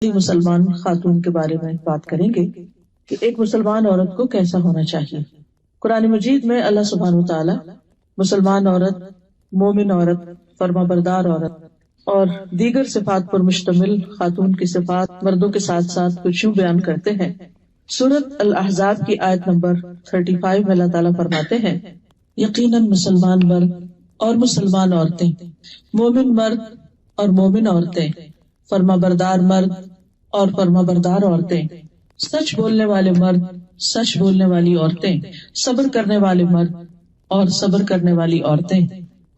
مسلمان خاتون کے بارے میں بات کریں گے کہ ایک مسلمان عورت کو کیسا ہونا چاہیے۔ قرآن مجید میں اللہ سبحانہ وتعالی مسلمان عورت، مومن عورت، فرما بردار عورت اور دیگر صفات پر مشتمل خاتون کی صفات مردوں کے ساتھ ساتھ کچھ یوں بیان کرتے ہیں۔ سورۃ الاحزاب کی آیت نمبر 35 میں اللہ تعالیٰ فرماتے ہیں، یقیناً مسلمان مرد اور مسلمان عورتیں، مومن مرد اور مومن عورتیں، فرما بردار مرد اور فرما بردار عورتیں، سچ بولنے والے مرد، سچ بولنے والی عورتیں، صبر کرنے والے مرد اور صبر کرنے والی عورتیں،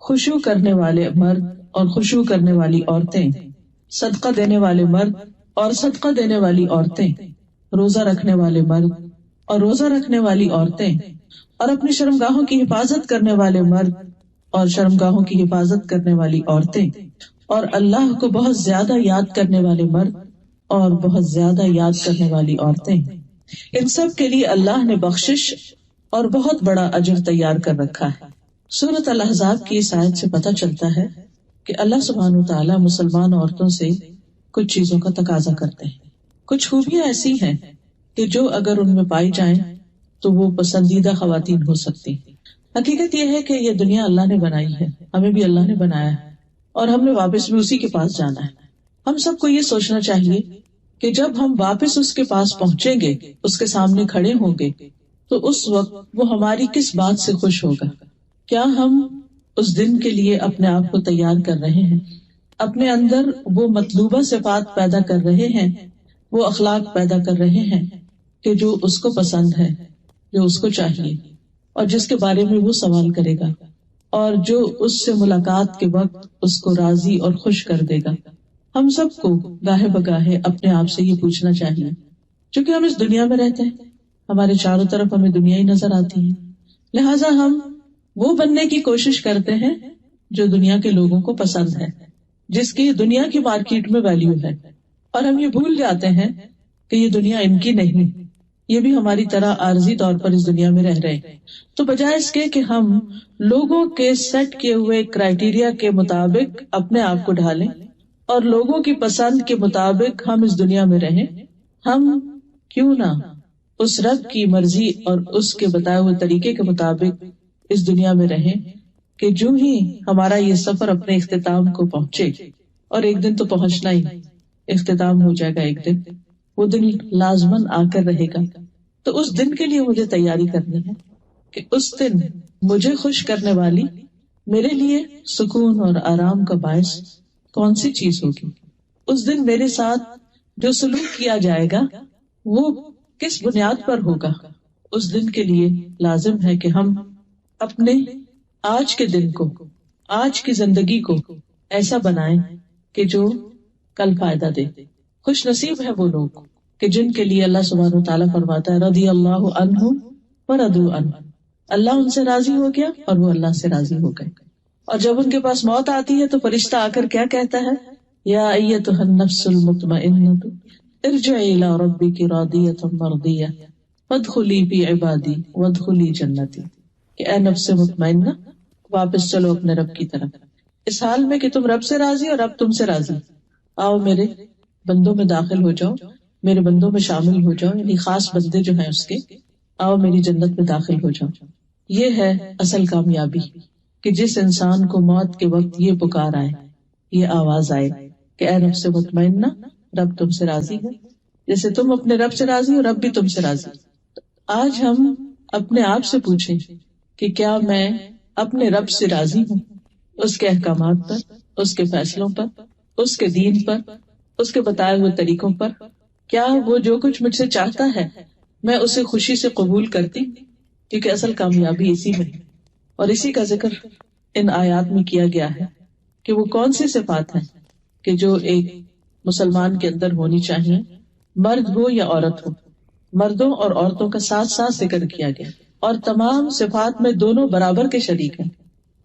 خشوع کرنے والے مرد اور خشوع کرنے والی عورتیں، صدقہ دینے والے مرد اور صدقہ دینے والی عورتیں، روزہ رکھنے والے مرد اور روزہ رکھنے والی عورتیں، اور اپنی شرمگاہوں کی حفاظت کرنے والے مرد اور شرمگاہوں کی حفاظت کرنے والی عورتیں، اور اللہ کو بہت زیادہ یاد کرنے والے مرد اور بہت زیادہ یاد کرنے والی عورتیں۔ ان سب کے لیے اللہ نے بخشش اور بہت بڑا اجر تیار کر رکھا ہے۔ سورۃ الاحزاب کی اس آیت سے پتہ چلتا ہے کہ اللہ سبحانہ وتعالی مسلمان عورتوں سے کچھ چیزوں کا تقاضا کرتے ہیں۔ کچھ خوبیاں ایسی ہیں کہ جو اگر ان میں پائی جائیں تو وہ پسندیدہ خواتین ہو سکتی۔ حقیقت یہ ہے کہ یہ دنیا اللہ نے بنائی ہے، ہمیں بھی اللہ نے بنایا ہے اور ہم نے واپس بھی اسی کے پاس جانا ہے۔ ہم سب کو یہ سوچنا چاہیے کہ جب ہم واپس اس کے پاس پہنچیں گے، اس کے سامنے کھڑے ہوں گے، تو اس وقت وہ ہماری کس بات سے خوش ہوگا؟ کیا ہم اس دن کے لیے اپنے آپ کو تیار کر رہے ہیں؟ اپنے اندر وہ مطلوبہ صفات پیدا کر رہے ہیں، وہ اخلاق پیدا کر رہے ہیں کہ جو اس کو پسند ہے، جو اس کو چاہیے اور جس کے بارے میں وہ سوال کرے گا اور جو اس سے ملاقات کے وقت اس کو راضی اور خوش کر دے گا۔ ہم سب کو گاہے بگاہے اپنے آپ سے یہ پوچھنا چاہیے، چونکہ ہم اس دنیا میں رہتے ہیں، ہمارے چاروں طرف ہمیں دنیا ہی نظر آتی ہے، لہٰذا ہم وہ بننے کی کوشش کرتے ہیں جو دنیا کے لوگوں کو پسند ہے، جس کی دنیا کی مارکیٹ میں ویلیو ہے، اور ہم یہ بھول جاتے ہیں کہ یہ دنیا ان کی نہیں، یہ بھی ہماری طرح عارضی طور پر اس دنیا میں رہ رہے ہیں۔ تو بجائے اس کے کہ ہم لوگوں کے سیٹ کیے ہوئے کرائیٹیریا کے مطابق اپنے آپ کو ڈھالیں اور لوگوں کی پسند کے مطابق ہم اس دنیا میں رہیں، ہم کیوں نہ اس رب کی مرضی اور اس کے بتائے ہوئے طریقے کے مطابق اس دنیا میں رہیں کہ جو ہی ہمارا یہ سفر اپنے اختتام کو پہنچے، اور ایک دن تو پہنچنا ہی، اختتام ہو جائے گا ایک دن، وہ دن لازماً آ کر رہے گا۔ تو اس دن کے لیے مجھے تیاری کرنی ہے کہ اس دن مجھے خوش کرنے والی، میرے لیے سکون اور آرام کا باعث کون سی چیز ہوگی۔ اس دن میرے ساتھ جو سلوک کیا جائے گا وہ کس بنیاد پر ہوگا۔ اس دن کے لیے لازم ہے کہ ہم اپنے آج کے دن کو، آج کی زندگی کو ایسا بنائیں کہ جو کل فائدہ دے۔ خوش نصیب ہے وہ لوگ کہ جن کے لیے اللہ سبحانہ وتعالیٰ فرماتا ہے، رضی اللہ عنہم ورضوا عنہ، اللہ ان سے راضی ہو گیا اور وہ اللہ سے راضی ہو گئے۔ اور جب ان کے پاس موت آتی ہے تو فرشتہ آ کر کیا کہتا ہے؟ یا ایتھا النفس المطمئنۃ ارجعی الی ربک راضیۃ مرضیہ فادخلی فی عبادی وادخلی جنتی، کہ اے نفس مطمئنہ، واپس چلو اپنے رب کی طرف، اس حال میں کہ تم رب سے راضی اور رب تم سے راضی، آؤ میرے بندوں میں داخل ہو جاؤ، میرے بندوں میں شامل ہو جاؤ، یعنی خاص بندے جو ہیں اس کے، آؤ میری جنت میں داخل ہو جاؤ۔ یہ ہے اصل کامیابی، کہ جس انسان کو موت کے وقت یہ پکار آئے، یہ آواز آئے کہ اے نفس مطمئنہ، رب تم سے راضی ہے، جیسے تم اپنے رب سے راضی ہو، رب بھی تم سے راضی۔ آج ہم اپنے آپ سے پوچھیں کہ کیا میں اپنے رب سے راضی ہوں، اس کے احکامات پر، اس کے فیصلوں پر، اس کے دین پر، اس کے بتائے ہوئے طریقوں پر؟ کیا وہ جو کچھ مجھ سے چاہتا ہے میں اسے خوشی سے قبول کرتی؟ کیونکہ اصل کامیابی اسی میں ہے، اور اسی کا ذکر ان آیات میں کیا گیا ہے کہ وہ کون سی صفات ہیں کہ جو ایک مسلمان کے اندر ہونی چاہیے، مرد ہو یا عورت ہو۔ مردوں اور عورتوں کا ساتھ ساتھ ذکر کیا گیا، اور تمام صفات میں دونوں برابر کے شریک ہیں،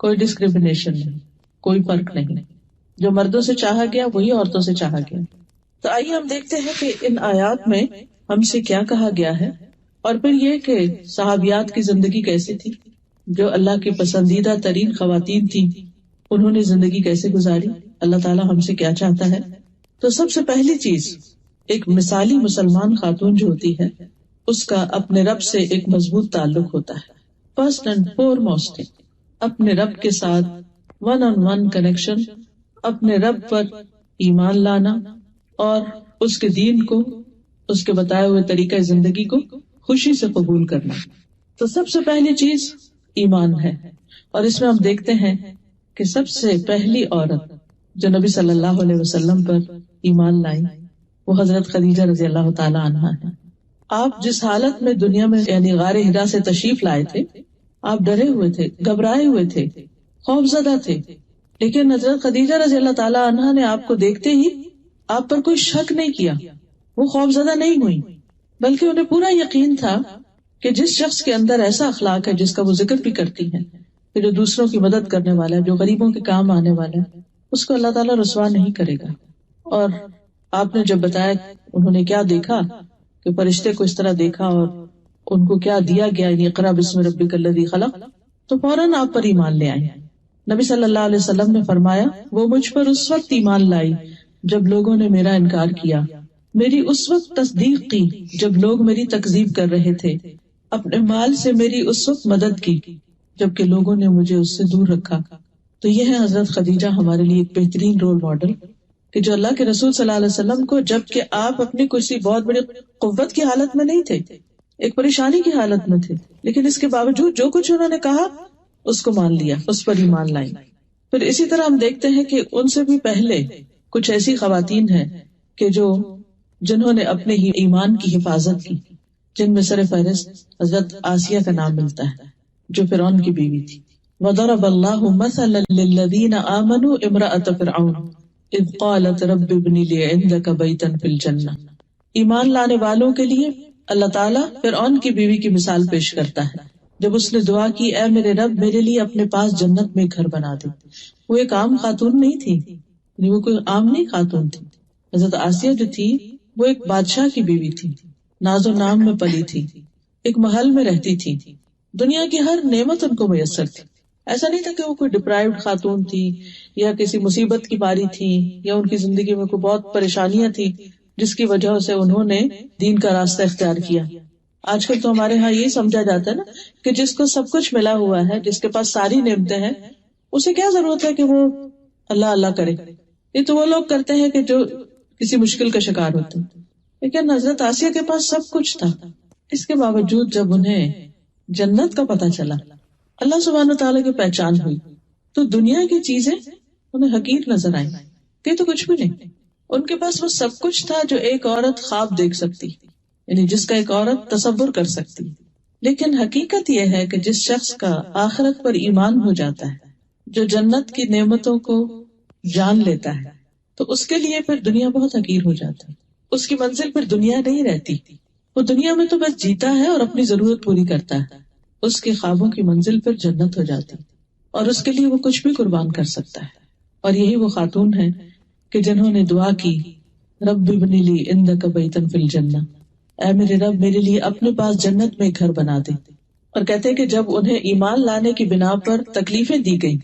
کوئی ڈسکریمنیشن نہیں، کوئی فرق نہیں، جو مردوں سے چاہا گیا وہی عورتوں سے چاہا گیا۔ تو آئیے ہم دیکھتے ہیں کہ ان آیات میں ہم سے کیا کہا گیا ہے، اور پھر یہ کہ صحابیات کی زندگی کیسی تھی، جو اللہ کی پسندیدہ ترین خواتین تھیں، انہوں نے زندگی کیسے گزاری، اللہ تعالیٰ ہم سے کیا چاہتا ہے۔ تو سب سے پہلی چیز ایک مثالی مسلمان خاتون جو ہوتی ہے اس کا اپنے رب سے ایک مضبوط تعلق ہوتا ہے. فرسٹ اینڈ فور موسٹ اپنے رب کے ساتھ ون آن ون کنیکشن، اپنے رب پر ایمان لانا اور اس کے دین کو، اس کے بتائے ہوئے طریقہ زندگی کو خوشی سے قبول کرنا. تو سب سے پہلی چیز ایمان ہے، اور اس میں ہم دیکھتے ہیں کہ سب سے پہلی عورت جو نبی صلی اللہ علیہ وسلم پر ایمان لائی وہ حضرت خدیجہ رضی اللہ تعالی عنہا ہے. آپ جس حالت میں دنیا میں یعنی غار حرا سے تشریف لائے تھے، آپ ڈرے ہوئے تھے، گھبرائے ہوئے تھے، خوف زدہ تھے، لیکن حضرت خدیجہ رضی اللہ تعالی عنہا نے آپ کو دیکھتے ہی آپ پر کوئی شک نہیں کیا، وہ خوف زدہ نہیں ہوئی، بلکہ انہیں پورا یقین تھا کہ جس شخص کے اندر ایسا اخلاق ہے جس کا وہ ذکر بھی کرتی ہے کہ جو دوسروں کی مدد کرنے والا ہے، جو غریبوں کے کام آنے والا ہے، اس کو اللہ تعالیٰ رسوا نہیں کرے گا. اور آپ نے جب بتایا انہوں نے کیا دیکھا کہ فرشتے کو اس طرح دیکھا اور ان کو کیا دیا گیا، اقرا بسم ربک الذی خلق، تو فوراً آپ پر ایمان لے آئے. نبی صلی اللہ علیہ وسلم نے فرمایا وہ مجھ پر اس وقت ایمان لائی جب لوگوں نے میرا انکار کیا، میری اس وقت تصدیق کی جب لوگ میری تکذیب کر رہے تھے، اپنے مال سے میری اس وقت مدد کی جبکہ لوگوں نے مجھے اس سے دور رکھا. تو یہ ہے حضرت خدیجہ ہمارے لیے ایک بہترین رول ماڈل کہ جو اللہ کے رسول صلی اللہ علیہ وسلم کو، جبکہ آپ اپنی کسی بہت بڑی قوت کی حالت میں نہیں تھے، ایک پریشانی کی حالت میں تھے، لیکن اس کے باوجود جو کچھ انہوں نے کہا اس کو مان لیا، اس پر ایمان لائی. پھر اسی طرح ہم دیکھتے ہیں کہ ان سے بھی پہلے کچھ ایسی خواتین ہیں کہ جنہوں نے اپنے ہی ایمان کی حفاظت کی، جن میں سر فہرست حضرت آسیہ کا نام ملتا ہے جو فرعون کی بیوی تھی. وَضَرَبَ اللَّهُ مَثَلًا لِّلَّذِينَ آمَنُوا امْرَأَتَ فِرْعَوْنَ اذ قالت رب ابن لی عندک بیتا فی الجنہ. ایمان لانے والوں کے لیے اللہ تعالیٰ فرعون کی بیوی کی مثال پیش کرتا ہے جب اس نے دعا کی اے میرے رب میرے لیے اپنے پاس جنت میں گھر بنا دے. وہ ایک عام خاتون نہیں تھی، وہ کوئی عام نہیں خاتون تھی. حضرت آسیہ جو تھی وہ ایک بادشاہ کی بیوی تھی، ناز و نام میں پلی تھی، ایک محل میں رہتی تھی، دنیا کی ہر نعمت ان کو میسر تھی. ایسا نہیں تھا کہ وہ کوئی ڈپرائیوڈ خاتون تھی یا کسی مصیبت کی باری تھی یا ان کی زندگی میں کوئی بہت پریشانیاں تھی جس کی وجہ سے انہوں نے دین کا راستہ اختیار کیا. آج کل تو ہمارے ہاں یہی سمجھا جاتا ہے نا کہ جس کو سب کچھ ملا ہوا ہے، جس کے پاس ساری نعمتیں ہیں، اسے کیا ضرورت ہے کہ وہ اللہ اللہ کرے. یہ تو وہ لوگ کرتے ہیں کہ جو کسی مشکل کا شکار ہوتے ہیں. لیکن حضرت آسیہ کے پاس سب کچھ تھا، اس کے باوجود جب انہیں جنت کا پتہ چلا، اللہ سبحانہ وتعالیٰ کی پہچان ہوئی، تو دنیا کی چیزیں انہیں حقیر نظر آئیں کہ تو کچھ بھی نہیں. ان کے پاس وہ سب کچھ تھا جو ایک عورت خواب دیکھ سکتی، یعنی جس کا ایک عورت تصور کر سکتی. لیکن حقیقت یہ ہے کہ جس شخص کا آخرت پر ایمان ہو جاتا ہے، جو جنت کی نعمتوں کو جان لیتا ہے، تو اس کے لیے پھر دنیا بہت حقیر ہو جاتا ہے. اس کی منزل پھر دنیا نہیں رہتی. وہ دنیا میں تو بس جیتا ہے اور اپنی ضرورت پوری کرتا ہے. اس کے خوابوں کی منزل پھر جنت ہو جاتی اور اس کے لیے وہ کچھ بھی قربان کر سکتا ہے. اور یہی وہ خاتون ہے کہ جنہوں نے دعا کی رب ابن لی عندک بیتا فی الجنہ، اے میرے رب میرے لیے اپنے پاس جنت میں گھر بنا دے. اور کہتے ہیں کہ جب انہیں ایمان لانے کی بنا پر تکلیفیں دی گئی،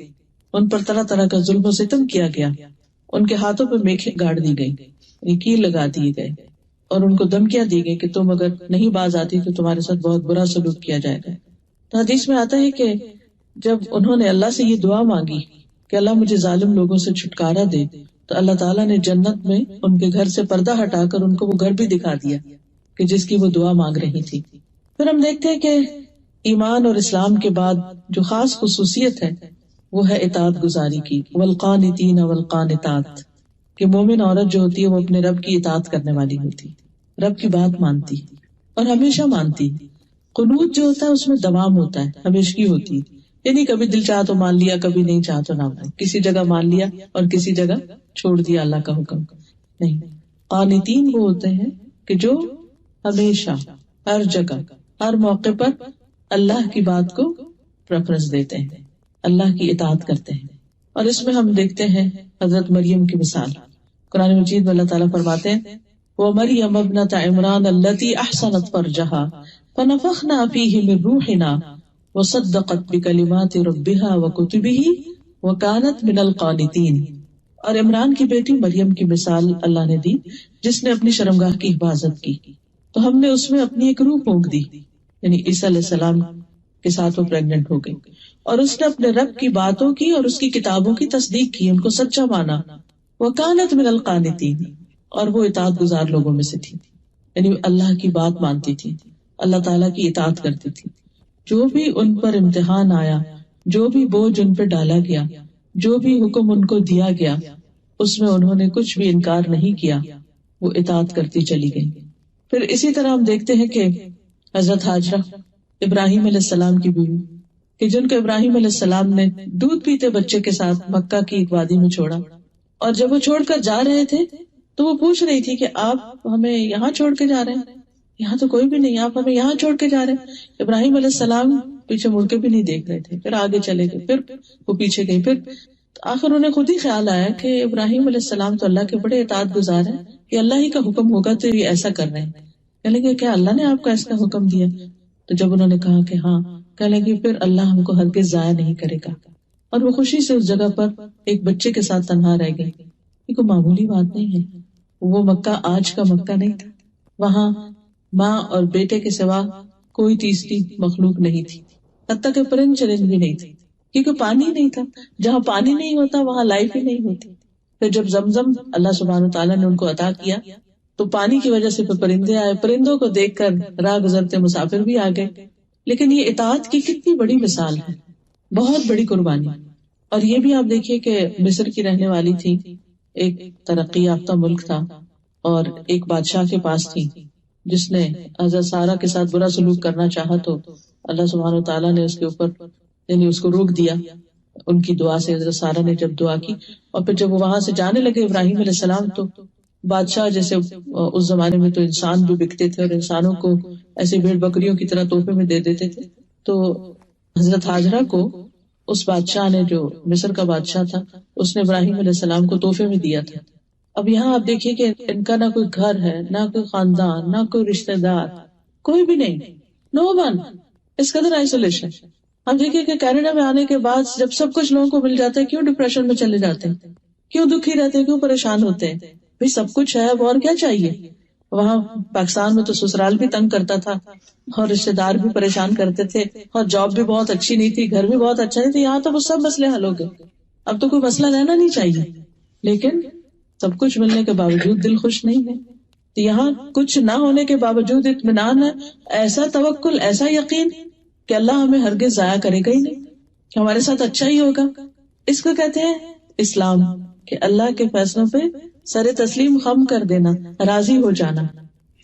ان پر طرح طرح کا ظلم و ستم کیا گیا، ان کے ہاتھوں پہ میخیں گاڑ دی گئی، کیل لگا دیے گئے اور ان کو دھمکیاں دی گئی کہ تم اگر نہیں باز آتی تو تمہارے ساتھ بہت برا سلوک کیا جائے گا. تو حدیث میں آتا ہے کہ جب انہوں نے اللہ سے یہ دعا مانگی کہ اللہ مجھے ظالم لوگوں سے چھٹکارا دے، تو اللہ تعالیٰ نے جنت میں ان کے گھر سے پردہ ہٹا کر ان کو وہ گھر بھی دکھا دیا کہ جس کی وہ دعا مانگ رہی تھی. پھر ہم دیکھتے ہیں کہ ایمان اور اسلام کے بعد جو خاص خصوصیت ہے وہ ہے اطاعت گزاری کی. والقانتین والقانتات، کہ مومن عورت جو ہوتی ہے وہ اپنے رب کی اطاعت کرنے والی ہوتی، رب کی بات مانتی اور ہمیشہ مانتی. قنوت جو ہوتا ہے اس میں دوام ہوتا ہے، ہمیشگی ہوتی ہے، یعنی کبھی دل چاہ تو مان لیا، کبھی نہیں چاہ تو نہ مان، کسی جگہ مان لیا اور کسی جگہ چھوڑ دیا اللہ کا حکم نہیں. قانتین وہ ہوتے ہیں کہ جو ہمیشہ ہر جگہ ہر موقع پر اللہ کی بات کو پریفرنس دیتے ہیں، اللہ کی اطاعت کرتے ہیں. اور اس میں ہم دیکھتے ہیں حضرت مریم کی مثال. قرآن مجید میں اللہ تعالیٰ فرماتے ہیں وَمَرْيَمَ ابْنَتَ عِمْرَانَ الَّتِي أَحْصَنَتْ فَرْجَهَا فَنَفَخْنَا فِيهِ مِنْ رُوحِنَا وَصَدَّقَتْ بِكَلِمَاتِ رَبِّهَا وَكُتُبِهِ وَكَانَتْ مِنَ الْقَانِتِينَ. اور عمران کی بیٹی مریم کی مثال اللہ نے دی جس نے اپنی شرمگاہ کی حفاظت کی، تو ہم نے اس میں اپنی ایک روح پھونک دی، یعنی عیسیٰ علیہ السلام کے ساتھ وہ پریگننٹ ہو گئی، اور اس نے اپنے رب کی باتوں کی اور اس کی کتابوں کی تصدیق کی، ان کو سچا مانا۔ وَكَانَتْ مِنَ الْقَانِتِينَ، اور وہ اطاعت گزار لوگوں میں سے تھی، یعنی اللہ کی بات مانتی تھی، اللہ تعالیٰ کی اطاعت کرتی تھی۔ جو بھی ان پر امتحان آیا، جو بھی بوجھ ان پہ ڈالا گیا، جو بھی حکم ان کو دیا گیا، اس میں انہوں نے کچھ بھی انکار نہیں کیا، وہ اطاعت کرتی چلی گئی۔ پھر اسی طرح ہم دیکھتے ہیں کہ حضرت ہاجرہ ابراہیم علیہ السلام کی بیوی، کہ جن کو ابراہیم علیہ السلام نے دودھ پیتے بچے کے ساتھ مکہ کی ایک وادی میں چھوڑا، اور جب وہ چھوڑ کر جا رہے تھے تو وہ پوچھ رہی تھی کہ آپ ہمیں یہاں چھوڑ کے جا رہے ہیں، یہاں تو کوئی بھی نہیں، آپ ہمیں یہاں چھوڑ کے جا رہے ہیں۔ ابراہیم علیہ السلام پیچھے مڑ کے بھی نہیں دیکھ رہے تھے، پھر آگے چلے گئے، پھر وہ پیچھے گئی، پھر آخر انہیں خود ہی خیال آیا کہ ابراہیم علیہ السلام تو اللہ کے بڑے اطاعت گزار ہیں، کہ اللہ ہی کا حکم ہوگا تو یہ ایسا کر رہے ہیں، کہنے لگے کیا اللہ نے آپ کو ایسا حکم دیا؟ تو جب انہوں نے کہا کہ ہاں، کہنے لگے پھر اللہ ہم کو ہرگز ضائع نہیں کرے گا، اور وہ خوشی سے اس جگہ پر ایک بچے کے ساتھ تنہا رہ گئی۔ یہ کوئی معمولی بات نہیں ہے، وہ مکہ آج کا مکہ نہیں تھا، وہاں ماں اور بیٹے کے سوا کوئی تیسری مخلوق نہیں تھی، حتیٰ کہ پرند چرند بھی نہیں تھی، کیونکہ پانی نہیں تھا، جہاں پانی نہیں ہوتا وہاں لائف ہی نہیں ہوتی۔ پھر جب زمزم اللہ سبحانہ وتعالیٰ نے ان کو عطا کیا تو پانی کی وجہ سے پھر پرندے آئے، پرندوں کو دیکھ کر راہ گزرتے مسافر بھی آ گئے۔ لیکن یہ اطاعت کی کتنی بڑی مثال ہے، بہت بڑی قربانی۔ اور یہ بھی آپ دیکھیے کہ مصر کی رہنے والی تھی، ایک ترقی یافتہ ملک تھا، اور ایک بادشاہ کے پاس تھی جس نے حضرت سارہ کے ساتھ برا سلوک کرنا چاہا، تو اللہ سبحانہ وتعالیٰ نے اس کے اوپر یعنی اس کو روک دیا ان کی دعا سے۔ حضرت سارہ نے جب دعا کی اور پھر جب وہ وہاں سے جانے لگے ابراہیم علیہ السلام، تو بادشاہ جیسے اس زمانے میں تو انسان بھی بکتے تھے اور انسانوں کو ایسے بھیڑ بکریوں کی طرح تحفے میں دے دیتے تھے، تو حضرت ہاجرہ کو اس بادشاہ نے، جو مصر کا بادشاہ تھا، اس نے ابراہیم علیہ السلام کو تحفے میں دیا تھا۔ اب یہاں آپ دیکھیے کہ ان کا نہ کوئی گھر ہے، نہ کوئی خاندان، نہ کوئی رشتہ دار، کوئی بھی نہیں، نو ون، اس قدر آئسولیشن۔ ہم دیکھیے کہ کینیڈا میں آنے کے بعد جب سب کچھ لوگوں کو مل جاتا ہے، کیوں ڈپریشن میں چلے جاتے ہیں، کیوں دکھی رہتے ہیں، کیوں پریشان ہوتے ہیں؟ بھئی سب کچھ ہے، اب اور کیا چاہیے؟ وہاں پاکستان میں تو سسرال بھی تنگ کرتا تھا اور رشتے دار بھی پریشان کرتے تھے، اور جاب بھی بہت اچھی نہیں تھی، گھر بھی بہت اچھا نہیں تھا، یہاں تو وہ سب مسئلے حل ہو گئے، اب تو کوئی مسئلہ رہنا نہیں چاہیے۔ لیکن سب کچھ ملنے کے باوجود دل خوش نہیں ہے، تو یہاں کچھ نہ ہونے کے باوجود اطمینان ہے، ایسا توکل، ایسا یقین کہ اللہ ہمیں ہرگز ضائع کرے گا ہی نہیں، کہ ہمارے ساتھ اچھا ہی ہوگا۔ اس کو کہتے ہیں اسلام، کہ اللہ کے فیصلوں پہ سر تسلیم خم کر دینا، راضی ہو جانا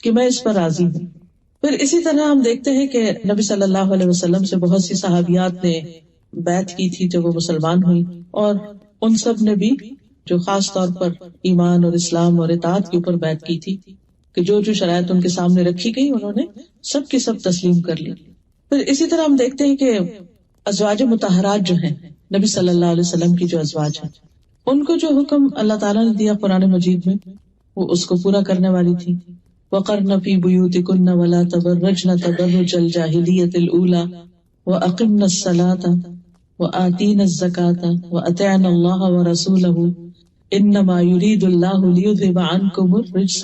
کہ میں اس پر راضی ہوں۔ پھر اسی طرح ہم دیکھتے ہیں کہ نبی صلی اللہ علیہ وسلم سے بہت سی صحابیات نے بیعت کی تھی جب وہ مسلمان ہوئی، اور ان سب نے بھی جو خاص طور پر ایمان اور اسلام اور اطاعت کے اوپر بیعت کی تھی، کہ جو جو شرائط ان کے سامنے رکھی گئی انہوں نے سب کی سب تسلیم کر لی۔ پھر اسی طرح ہم دیکھتے ہیں کہ ازواج مطہرات جو ہیں، نبی صلی اللہ علیہ وسلم کی جو ازواج ہیں، ان کو جو حکم اللہ تعالیٰ نے دیا قرآن مجید میں، وہ اس کو پورا کرنے والی تھی۔ وَقَرْنَ فِي بُيُوتِكُنَّ وَلَا تَبَرَّجْنَ تَبَرُّجَ الْجَاهِلِيَّةِ الْأُولَى وَأَقِمْنَ الصَّلَاةَ وَآتِينَ الزَّكَاةَ وَأَطِعْنَ اللَّهَ وَرَسُولَهُ إِنَّمَا يُرِيدُ اللَّهُ لِيُذْهِبَ عَنْكُمُ الرِّجْسَ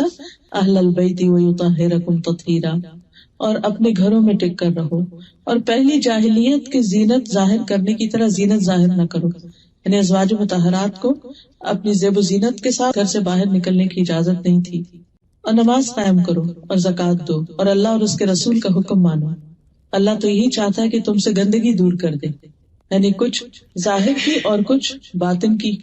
أَهْلَ الْبَيْتِ وَيُطَهِّرَكُمْ تَطْهِيرًا، اور اپنے گھروں میں ٹک کر رہو، اور پہلی جاہلیت کی زینت ظاہر کرنے کی طرح زینت ظاہر نہ کرو، یعنی ازواج مطہرات کو اپنی زیب و زینت کے ساتھ گھر سے باہر نکلنے کی اجازت نہیں تھی۔ اور نماز قائم کرو اور زکوٰۃ دو اور اللہ اور اس کے رسول کا حکم مانو۔ اللہ تو یہی چاہتا ہے کہ تم سے گندگی دور کر دے، یعنی کچھ ظاہر کی اور کچھ باطن کی،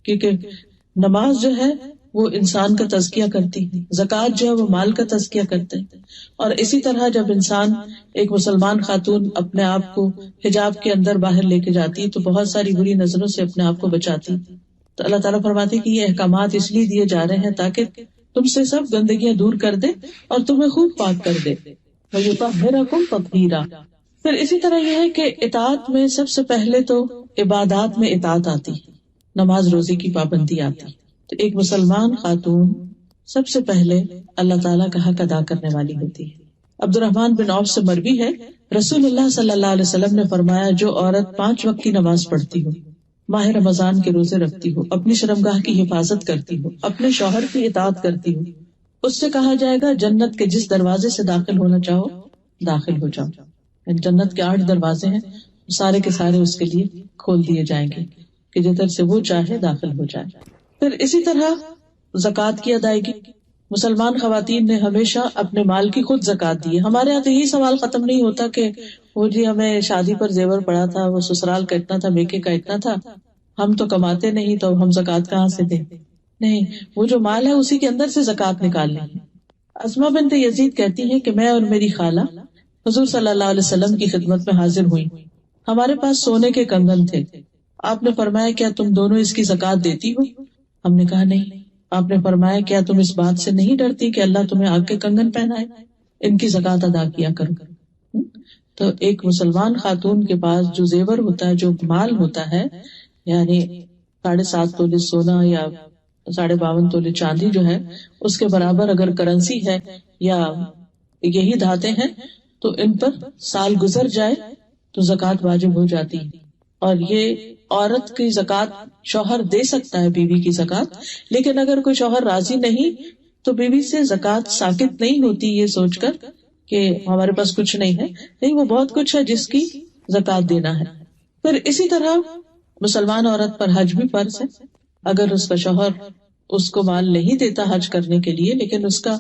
کیونکہ نماز جو ہے وہ انسان کا تزکیہ کرتی ہے، زکوٰۃ جو ہے وہ مال کا تزکیہ کرتے ہیں، اور اسی طرح جب انسان ایک مسلمان خاتون اپنے آپ کو حجاب کے اندر باہر لے کے جاتی ہے تو بہت ساری بری نظروں سے اپنے آپ کو بچاتی۔ تو اللہ تعالیٰ فرماتے ہیں کہ یہ احکامات اس لیے دیے جا رہے ہیں تاکہ تم سے سب گندگیاں دور کر دے اور تمہیں خوب پاک کر دے۔ وَيُطَهِّرَكُمْ تَطْهِيرًا۔ پھر اسی طرح یہ ہے کہ اطاعت میں سب سے پہلے تو عبادات میں اطاعت آتی، نماز روزے کی پابندی آتی۔ تو ایک مسلمان خاتون سب سے پہلے اللہ تعالیٰ کا حق ادا کرنے والی ہوتی ہے۔ عبد الرحمن بن عوف سے مروی ہے، رسول اللہ صلی اللہ علیہ وسلم نے فرمایا، جو عورت 5 وقت کی نماز پڑھتی ہو ماہ رمضان کے روزے رکھتی ہو، اپنی شرمگاہ کی حفاظت کرتی ہو، اپنے شوہر کی اطاعت کرتی ہو، اس سے کہا جائے گا جنت کے جس دروازے سے داخل ہونا چاہو داخل ہو جاؤ۔ جنت کے 8 دروازے ہیں، سارے کے سارے اس کے لیے کھول دیے جائیں گے کہ جدھر سے وہ چاہے داخل ہو جائے۔ پھر اسی طرح زکوٰۃ کی ادائیگی، مسلمان خواتین نے ہمیشہ اپنے مال کی خود زکوٰۃ دی ہے۔ ہمارے یہاں تو یہی سوال ختم نہیں ہوتا کہ وہ جی ہمیں شادی پر زیور پڑا تھا، وہ سسرال کا اتنا تھا، میکے کا اتنا تھا، ہم تو کماتے نہیں تو ہم زکوٰۃ کہاں سے دیں؟ نہیں، وہ جو مال ہے اسی کے اندر سے زکوٰۃ نکالنی ہے۔ اسماء بنت یزید کہتی ہیں کہ میں اور میری خالہ حضور صلی اللہ علیہ وسلم کی خدمت میں حاضر ہوئی، ہمارے پاس سونے کے کنگن تھے، آپ نے فرمایا کیا تم دونوں اس کی زکوٰۃ دیتی ہو؟ ہم نے کہا نہیں۔ آپ نے فرمایا کیا تم اس بات سے نہیں ڈرتی کہ اللہ تمہیں آگ کے کنگن پہنائے؟ ان کی زکوٰۃ ادا کیا کرو۔ تو ایک مسلمان خاتون کے پاس جو زیور ہوتا ہے، جو مال ہوتا ہے، یعنی 7.5 تولے سونا یا 52.5 تولے چاندی جو ہے، اس کے برابر اگر کرنسی ہے یا یہی دھاتیں ہیں تو ان پر سال گزر جائے تو زکوٰۃ واجب ہو جاتی ہے۔ اور یہ عورت کی زکوٰۃ شوہر دے سکتا ہے، بیوی کی زکوٰۃ، لیکن اگر کوئی شوہر راضی نہیں تو بیوی سے زکوٰۃ ساقط نہیں ہوتی یہ سوچ کر کہ ہمارے پاس کچھ نہیں ہے، نہیں، وہ بہت کچھ ہے جس کی زکوٰۃ دینا ہے۔ پھر اسی طرح مسلمان عورت پر حج بھی فرض ہے۔ اگر اس کا شوہر اس کو مال نہیں دیتا حج کرنے کے لیے، لیکن اس کا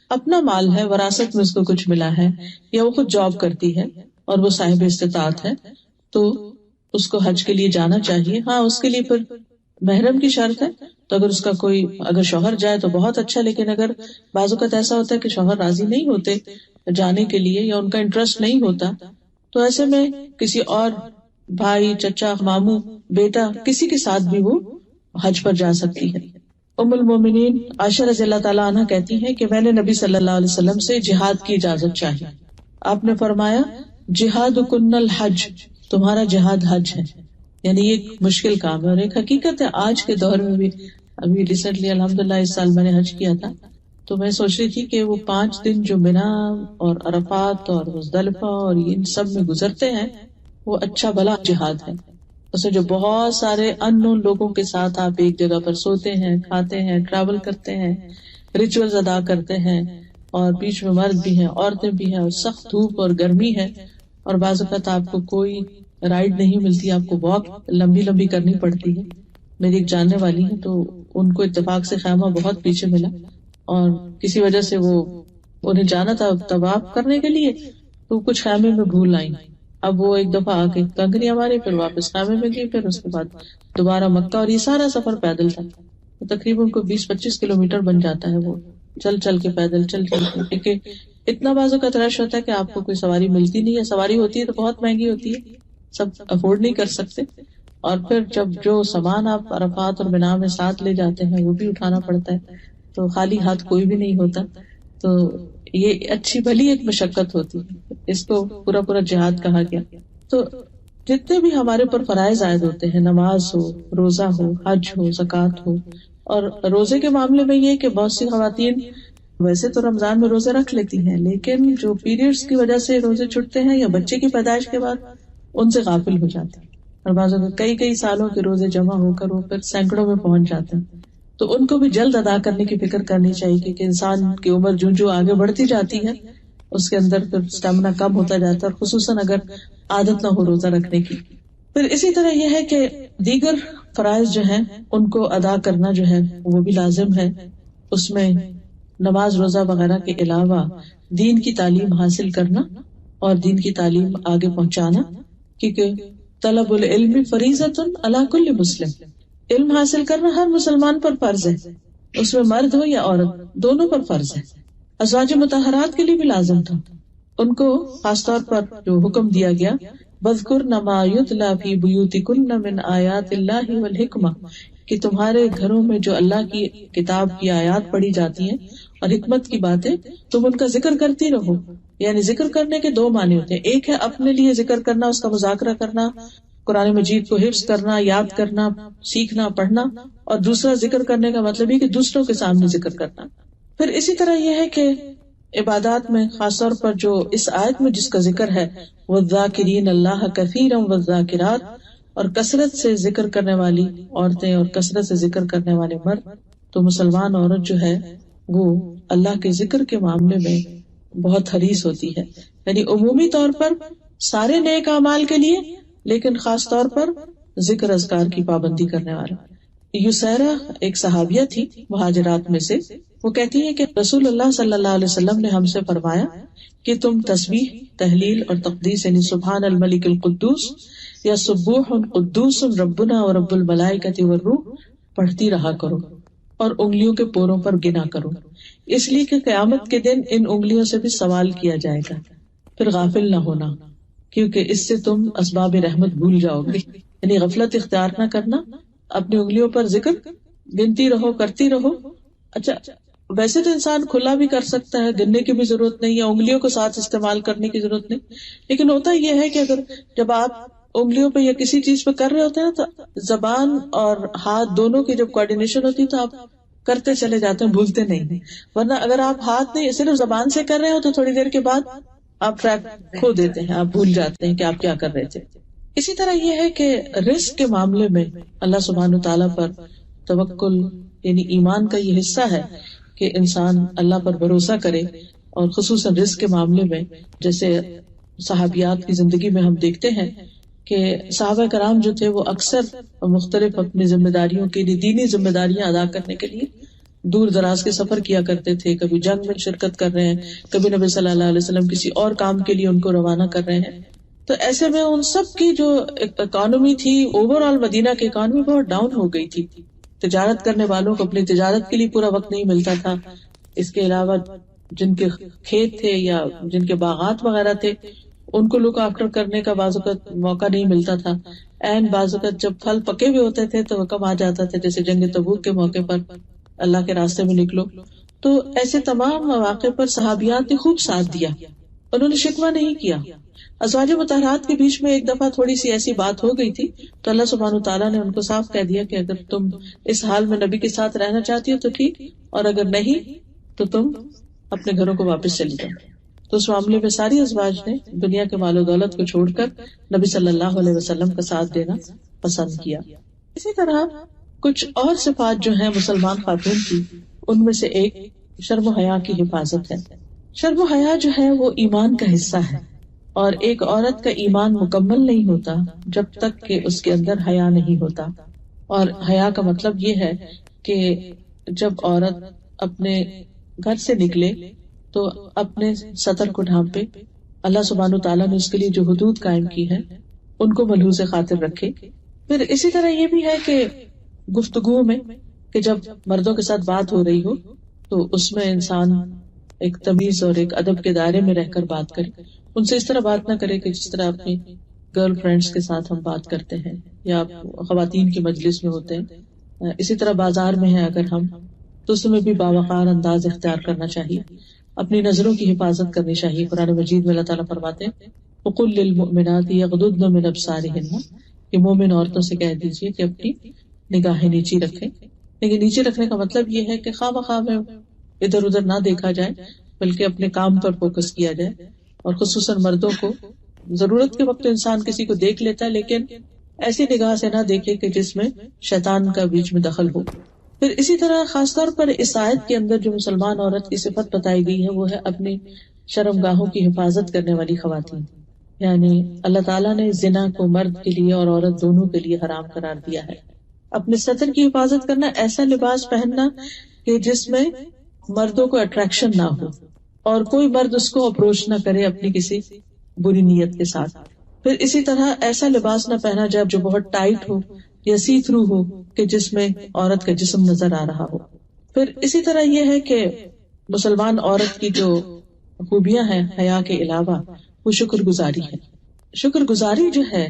اپنا مال ہے، وراثت میں اس کو کچھ ملا ہے، یا وہ خود جاب کرتی ہے اور وہ صاحب استطاعت ہے، تو اس کو حج کے لیے جانا چاہیے۔ ہاں، اس کے لیے پھر محرم کی شرط ہے، تو اگر اس کا کوئی اگر شوہر جائے تو بہت اچھا، لیکن اگر بعض اوقات ایسا ہوتا ہے کہ شوہر راضی نہیں ہوتے جانے کے لیے یا ان کا انٹرسٹ نہیں ہوتا، تو ایسے میں کسی اور بھائی، چچا، ماموں، بیٹا، کسی کے ساتھ بھی وہ حج پر جا سکتی ہے۔ ام المومنین عائشہ رضی اللہ تعالیٰ عنہ کہتی ہیں کہ میں نے نبی صلی اللہ علیہ وسلم سے جہاد کی اجازت چاہی، آپ نے فرمایا جہادکن الحج، تمہارا جہاد حج ہے، یعنی یہ ایک مشکل کام ہے۔ اور ایک حقیقت ہے آج کے دور میں بھی، ابھی ریسنٹلی الحمدللہ اس سال میں نے حج کیا تھا، تو میں سوچ رہی تھی کہ وہ 5 دن جو منا اور عرفات اور مزدلفہ اور ان سب میں گزرتے ہیں، وہ اچھا بھلا جہاد ہے۔ اس میں جو بہت سارے اننون لوگوں کے ساتھ آپ ایک جگہ پر سوتے ہیں، کھاتے ہیں، ٹریول کرتے ہیں، ریچولز ادا کرتے ہیں، اور بیچ میں مرد بھی ہیں، عورتیں بھی ہیں، اور سخت دھوپ اور گرمی ہے، اور بعض اوقات آپ کو کوئی رائڈ نہیں ملتی، آپ کو واک لمبی لمبی کرنی پڑتی ہے۔ میری ایک جاننے والی ہے تو ان کو اتفاق سے خیمہ بہت پیچھے ملا، اور کسی وجہ سے وہ انہیں جانا تھا طواف کرنے کے لیے، تو کچھ خیمے میں بھول آئی۔ اب وہ ایک دفعہ آ کے کنکریاں ماری، پھر واپس خیمے میں گئی، پھر اس کے بعد دوبارہ مکہ، اور یہ سارا سفر پیدل تھا، تقریباً کو 20-25 کلومیٹر بن جاتا ہے، وہ چل چل کے پیدل چل چل کے، کیونکہ اتنا بازو کا رش ہوتا ہے کہ آپ کو کوئی سواری ملتی نہیں ہے، سواری ہوتی ہے تو بہت مہنگی ہوتی ہے، سب افورڈ نہیں کر سکتے، اور پھر جب جو سامان آپ عرفات اور منا میں ساتھ لے جاتے ہیں وہ بھی اٹھانا پڑتا ہے، تو خالی ہاتھ کوئی بھی نہیں ہوتا، تو یہ اچھی بھلی ایک مشقت ہوتی ہے، اس کو پورا پورا جہاد کہا گیا۔ تو جتنے بھی ہمارے پر فرائض عائد ہوتے ہیں، نماز ہو، روزہ ہو، حج ہو، زکوٰۃ ہو، اور روزے کے معاملے میں یہ کہ بہت سی خواتین ویسے تو رمضان میں روزے رکھ لیتی ہیں، لیکن جو پیریڈز کی وجہ سے روزے چھٹتے ہیں یا بچے کی پیدائش کے بعد ان سے غافل ہو جاتے ہیں، اور بعضوں میں کئی سالوں کے روزے جمع ہو کر وہ پھر سینکڑوں میں پہنچ جاتے ہیں، تو ان کو بھی جلد ادا کرنے کی فکر کرنی چاہیے، کیونکہ انسان کی عمر جو آگے بڑھتی جاتی ہے اس کے اندر پھر اسٹیمنا کم ہوتا جاتا ہے، اور خصوصاً اگر عادت نہ ہو روزہ رکھنے کی۔ پھر اسی طرح یہ ہے کہ دیگر فرائض جو ہیں ان کو ادا کرنا جو ہے وہ بھی لازم ہے، اس میں نماز، روزہ وغیرہ کے علاوہ دین کی تعلیم حاصل کرنا اور دین کی تعلیم آگے پہنچانا، کیونکہ طلب العلم فریضۃ علی کل مسلم، علم حاصل کرنا ہر مسلمان پر فرض ہے، اس میں مرد ہو یا عورت، دونوں پر فرض ہے۔ ازواج مطہرات کے لیے بھی لازم تھا، ان کو خاص طور پر جو حکم دیا گیا وَاذْكُرْنَ مَا يُتْلَى فِي بُيُوتِكُنَّ مِنْ آیَاتِ اللَّهِ وَالْحِکْمَةِ، کہ تمہارے گھروں میں جو اللہ کی کتاب کی آیات پڑھی جاتی ہیں اور حکمت کی باتیں، تم ان کا ذکر کرتی رہو۔ یعنی ذکر کرنے کے 2 معنی ہوتے ہیں، ایک ہے اپنے لیے ذکر کرنا، اس کا مذاکرہ کرنا، قرآن مجید کو حفظ کرنا، یاد کرنا، سیکھنا، پڑھنا، اور دوسرا ذکر کرنے کا مطلب ہے کہ دوسروں کے سامنے ذکر کرنا۔ پھر اسی طرح یہ ہے کہ عبادات میں خاص طور پر جو اس آیت میں جس کا ذکر ہے وَالذَّاكِرِينَ اللَّهَ كَثِيرًا وَالذَّاكِرَاتِ، اور کثرت سے ذکر کرنے والی عورتیں اور کثرت سے ذکر کرنے والے مرد، تو مسلمان عورت جو ہے وہ اللہ کے ذکر کے معاملے میں بہت حریص ہوتی ہے، یعنی عمومی طور پر سارے نیک اعمال کے لیے، لیکن خاص طور پر ذکر اذکار کی پابندی کرنے والا۔ یسیرہ ایک صحابیہ تھی مہاجرات میں سے، وہ کہتی ہے کہ رسول اللہ صلی اللہ علیہ وسلم نے ہم سے فرمایا کہ تم تسبیح، تحلیل اور تقدیس یعنی سبحان الملک القدوس یا سبوح قدوس ربنا و رب الملائکۃ والروح پڑھتی رہا کرو اور انگلیوں کے پوروں پر گنا کرو، اس لیے کہ قیامت کے دن ان انگلیوں سے بھی سوال کیا جائے گا، پھر غافل نہ ہونا کیونکہ اس سے تم اسباب رحمت بھول جاؤ گے، یعنی غفلت اختیار نہ کرنا، اپنی انگلیوں پر ذکر گنتی رہو، کرتی رہو۔ اچھا ویسے تو انسان کھلا بھی کر سکتا ہے، گننے کی بھی ضرورت نہیں ہے، انگلیوں کو ساتھ استعمال کرنے کی ضرورت نہیں، لیکن ہوتا یہ ہے کہ اگر جب آپ انگلیوں پہ یا کسی چیز پہ کر رہے ہوتے ہیں تو زبان اور ہاتھ دونوں کی جب کوآرڈینیشن ہوتی ہے تو آپ کرتے چلے جاتے ہیں، بھولتے نہیں، ورنہ اگر آپ ہاتھ نہیں صرف زبان سے کر رہے ہو تو تھوڑی دیر کے بعد آپ ٹریک کھو دیتے ہیں، آپ بھول جاتے ہیں کہ آپ کیا کر رہے تھے۔ اسی طرح یہ ہے کہ رزق کے معاملے میں اللہ سبحانہ تعالیٰ پر توکل یعنی ایمان کا یہ حصہ ہے کہ انسان اللہ پر بھروسہ کرے، اور خصوصاً رزق کے معاملے میں جیسے صحابیات کی زندگی میں ہم دیکھتے ہیں کہ صحابہ کرام جو تھے وہ اکثر مختلف اپنی ذمہ داریوں کے لیے، دینی ذمہ داریاں ادا کرنے کے لیے دور دراز کے سفر کیا کرتے تھے، کبھی جنگ میں شرکت کر رہے ہیں، کبھی نبی صلی اللہ علیہ وسلم کسی اور کام کے لیے ان کو روانہ کر رہے ہیں، تو ایسے میں ان سب کی جو اکانومی تھی، اوور آل مدینہ کی اکانومی بہت ڈاؤن ہو گئی تھی۔ تجارت کرنے والوں کو اپنی تجارت کے لیے پورا وقت نہیں ملتا تھا، اس کے علاوہ جن کے کھیت تھے یا جن کے باغات وغیرہ تھے ان کو لک آفٹر کرنے کا بعض اوقات موقع نہیں ملتا تھا، این بعض اوقات جب پھل پکے ہوئے ہوتے تھے تو وہ کم آ جاتا تھا، جیسے جنگ تبوک کے موقع پر اللہ کے راستے میں نکلو، تو ایسے تمام مواقع پر صحابیات نے خوب ساتھ دیا، انہوں نے شکوہ نہیں کیا۔ ازواج مطہرات کے بیچ میں ایک دفعہ تھوڑی سی ایسی بات ہو گئی تھی تو اللہ سبحانہ تعالیٰ نے ان کو صاف کہہ دیا کہ اگر تم اس حال میں نبی کے ساتھ رہنا چاہتی ہو تو ٹھیک، اور اگر نہیں تو تم اپنے گھروں کو واپس چلی جاؤ۔ تو اس معاملے میں ساری ازواج نے دنیا کے مال و دولت کو چھوڑ کر نبی صلی اللہ علیہ وسلم کا ساتھ دینا پسند کیا۔ اسی طرح کچھ اور صفات جو ہیں مسلمان خاتون کی، ان میں سے ایک شرم و حیا کی حفاظت ہے۔ شرم و حیا جو ہے وہ ایمان کا حصہ ہے، اور ایک عورت کا ایمان مکمل نہیں ہوتا جب تک کہ اس کے اندر حیا نہیں ہوتا۔ اور حیا کا مطلب یہ ہے کہ جب عورت اپنے گھر سے نکلے تو اپنے سطر کو ڈھانپے، اللہ سبحانہ تعالیٰ نے اس کے لیے جو حدود قائم کی ہے ان کو ملحوظ خاطر رکھے۔ پھر اسی طرح یہ بھی ہے کہ گفتگو میں کہ جب مردوں کے ساتھ بات ہو رہی ہو تو اس میں انسان ایک تمیز اور ایک ادب کے دائرے میں رہ کر بات کرے، ان سے اس طرح بات نہ کرے کہ جس طرح اپنی گرل فرینڈز کے ساتھ ہم بات کرتے ہیں یا خواتین کی مجلس میں ہوتے ہیں۔ اسی طرح بازار میں ہیں اگر ہم تو اس میں بھی باوقار انداز اختیار کرنا چاہیے، اپنی نظروں کی حفاظت کرنی چاہیے۔ قرآن مجید میں اللہ تعالیٰ فرماتے ہیں وَقُلْ لِلْمُؤْمِنَاتِ يَغْضُضْنَ مِنْ أَبْصَارِهِنَّ، کہ مومن عورتوں سے کہہ دیجیے کہ اپنی نگاہیں نیچی رکھیں۔ لیکن نیچے رکھنے کا مطلب یہ ہے کہ خواہ بخواہ میں ادھر ادھر نہ دیکھا جائے بلکہ اپنے کام پر فوکس کیا جائے، اور خصوصاً مردوں کو ضرورت کے وقت انسان کسی کو دیکھ لیتا ہے لیکن ایسی نگاہ سے نہ دیکھے کہ جس میں شیطان کا بیچ میں دخل ہو۔ پھر اسی طرح خاص طور پر اس آیت کے اندر جو مسلمان عورت کی صفت بتائی گئی ہے وہ ہے اپنی شرم گاہوں کی حفاظت کرنے والی خواتین، یعنی اللہ تعالیٰ نے زنا کو مرد کے لیے اور عورت دونوں کے لیے حرام قرار دیا ہے۔ اپنے سطر کی حفاظت کرنا، ایسا لباس پہننا کہ جس میں مردوں کو اٹریکشن نہ ہو اور کوئی مرد اس کو اپروچ نہ کرے اپنی کسی بری نیت کے ساتھ۔ پھر اسی طرح ایسا لباس نہ پہنا جائے جو بہت ٹائٹ ہو یا سی تھرو ہو کہ جس میں عورت کا جسم نظر آ رہا ہو۔ پھر اسی طرح یہ ہے کہ مسلمان عورت کی جو خوبیاں ہیں حیا کے علاوہ وہ شکر گزاری ہے۔ شکر گزاری جو ہے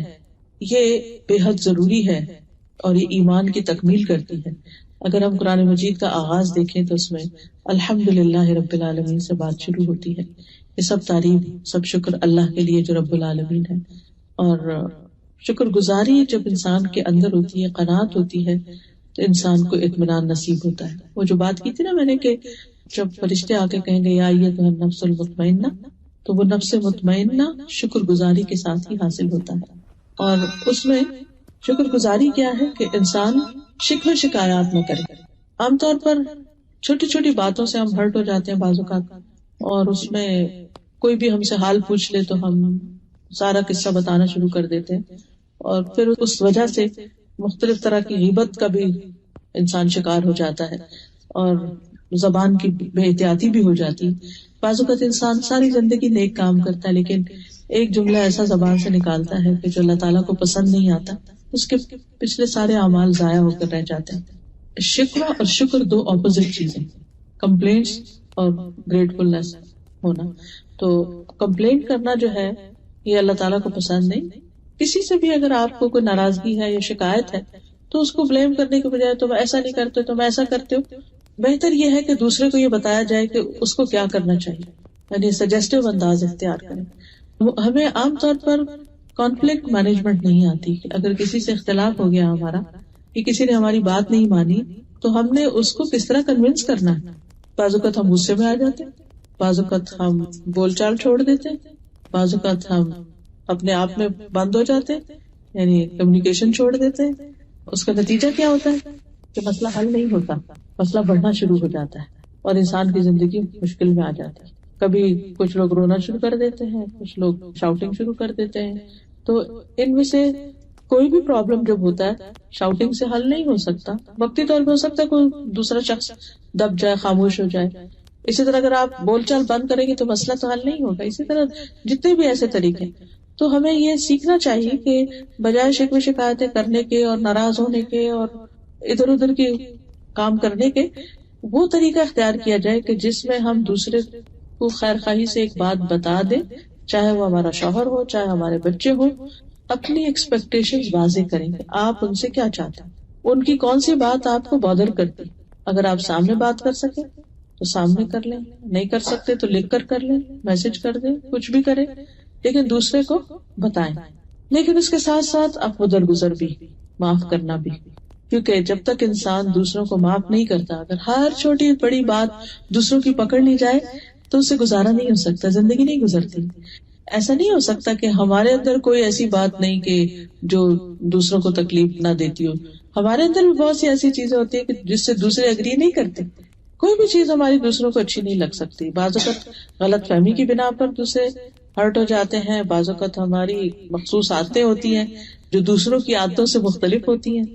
یہ بے حد ضروری ہے اور یہ ایمان کی تکمیل کرتی ہے۔ اگر ہم قرآن مجید کا آغاز دیکھیں تو اس میں الحمدللہ رب العالمین سے بات شروع ہوتی ہے۔ یہ سب تعریف، سب شکر اللہ کے لیے جو رب العالمین ہے۔ اور شکر گزاری جب انسان کے اندر ہوتی ہے، قناعت ہوتی ہے، تو انسان کو اطمینان نصیب ہوتا ہے۔ وہ جو بات کی تھی نا میں نے کہ جب فرشتے آ کے کہیں گے یا ایتھا النفس المطمئنہ، تو وہ نفس مطمئنہ شکر گزاری کے ساتھ ہی حاصل ہوتا ہے۔ اور اس میں شکر گزاری کیا ہے کہ انسان شکوے شکایات نہ کرے. عام طور پر چھوٹی چھوٹی باتوں سے ہم ہرٹ ہو جاتے ہیں بعض اوقات، اور اس میں کوئی بھی ہم سے حال پوچھ لے تو ہم سارا قصہ بتانا شروع کر دیتے ہیں، اور پھر اس وجہ سے مختلف طرح کی غیبت کا بھی انسان شکار ہو جاتا ہے، اور زبان کی بے احتیاطی بھی ہو جاتی. بعض اوقات انسان ساری زندگی نیک کام کرتا ہے لیکن ایک جملہ ایسا زبان سے نکالتا ہے کہ جو اللہ تعالیٰ کو پسند نہیں آتا، اس کے پچھلے سارے اعمال ضائع ہو کر رہ جاتے ہیں. شکوہ اور شکر دو اپوزٹ چیزیں، کمپلینٹس اور گریٹفلنس ہونا. تو کمپلینٹ کرنا جو ہے یہ اللہ تعالیٰ کو پسند نہیں. کسی سے بھی اگر آپ کو کوئی ناراضگی ہے یا شکایت ہے تو اس کو بلیم کرنے کے بجائے تم ایسا نہیں کرتے تم ایسا کرتے ہو، بہتر یہ ہے کہ دوسرے کو یہ بتایا جائے کہ اس کو کیا کرنا چاہیے، یعنی سجیسٹو انداز اختیار کریں. ہمیں عام طور پر کانفلکٹ مینجمنٹ نہیں آتی کہ اگر کسی سے اختلاف ہو گیا ہمارا کہ کسی نے ہماری بات نہیں مانی تو ہم نے اس کو کس طرح کنونس کرنا ہے. بعض اوقات ہم غصے میں آ جاتے ہیں، بعض اوقات ہم بول چال چھوڑ دیتے ہیں، بعض اوقات ہم اپنے آپ میں بند ہو جاتے ہیں، یعنی کمیونیکیشن چھوڑ دیتے ہیں. اس کا نتیجہ کیا ہوتا ہے کہ مسئلہ حل نہیں ہوتا، مسئلہ بڑھنا شروع ہو جاتا ہے اور انسان کی زندگی مشکل میں آ جاتی ہے. کبھی کچھ لوگ رونا شروع کر دیتے ہیں، کچھ لوگ شاؤٹنگ شروع کر دیتے ہیں. تو ان میں سے کوئی بھی پرابلم جب ہوتا ہے شاؤٹنگ سے حل نہیں ہو سکتا. وقتی طور پہ ہو سکتا ہے کوئی دوسرا شخص دب جائے، خاموش ہو جائے. اسی طرح اگر آپ بول چال بند کریں گے تو مسئلہ تو حل نہیں ہوگا. اسی طرح جتنے بھی ایسے طریقے، تو ہمیں یہ سیکھنا چاہیے کہ بجائے شکوے شکایتیں کرنے کے اور ناراض ہونے کے اور ادھر ادھر کے کام کرنے کے، وہ طریقہ اختیار کیا جائے کہ جس میں ہم دوسرے کو خیر خواہی سے ایک بات بتا دیں، چاہے وہ ہمارا شوہر ہو چاہے ہمارے بچے ہو. اپنی ایکسپیکٹیشنز واضح کریں کہ آپ ان سے کیا چاہتے ہیں، ان کی کون سی بات آپ کو بادر کرتی. اگر آپ سامنے بات کر سکیں تو سامنے کر لیں، نہیں کر سکتے تو لکھ کر لیں، میسج کر دیں، کچھ بھی کریں، لیکن دوسرے کو بتائیں. لیکن اس کے ساتھ ساتھ آپ درگزر بھی، معاف کرنا بھی، کیونکہ جب تک انسان دوسروں کو معاف نہیں کرتا، اگر ہر چھوٹی بڑی بات دوسروں کی پکڑ لی جائے تو اسے گزارا نہیں ہو سکتا، زندگی نہیں گزرتی. ایسا نہیں ہو سکتا کہ ہمارے اندر کوئی ایسی بات نہیں کہ جو دوسروں کو تکلیف نہ دیتی ہو. ہمارے اندر بھی بہت سی ایسی چیزیں ہوتی ہیں کہ جس سے دوسرے اگری نہیں کرتے. کوئی بھی چیز ہماری دوسروں کو اچھی نہیں لگ سکتی. بعض اوقات غلط فہمی کی بنا پر دوسرے ہرٹ ہو جاتے ہیں، بعض اوقات ہماری مخصوص عادتیں ہوتی ہیں جو دوسروں کی عادتوں سے مختلف ہوتی ہیں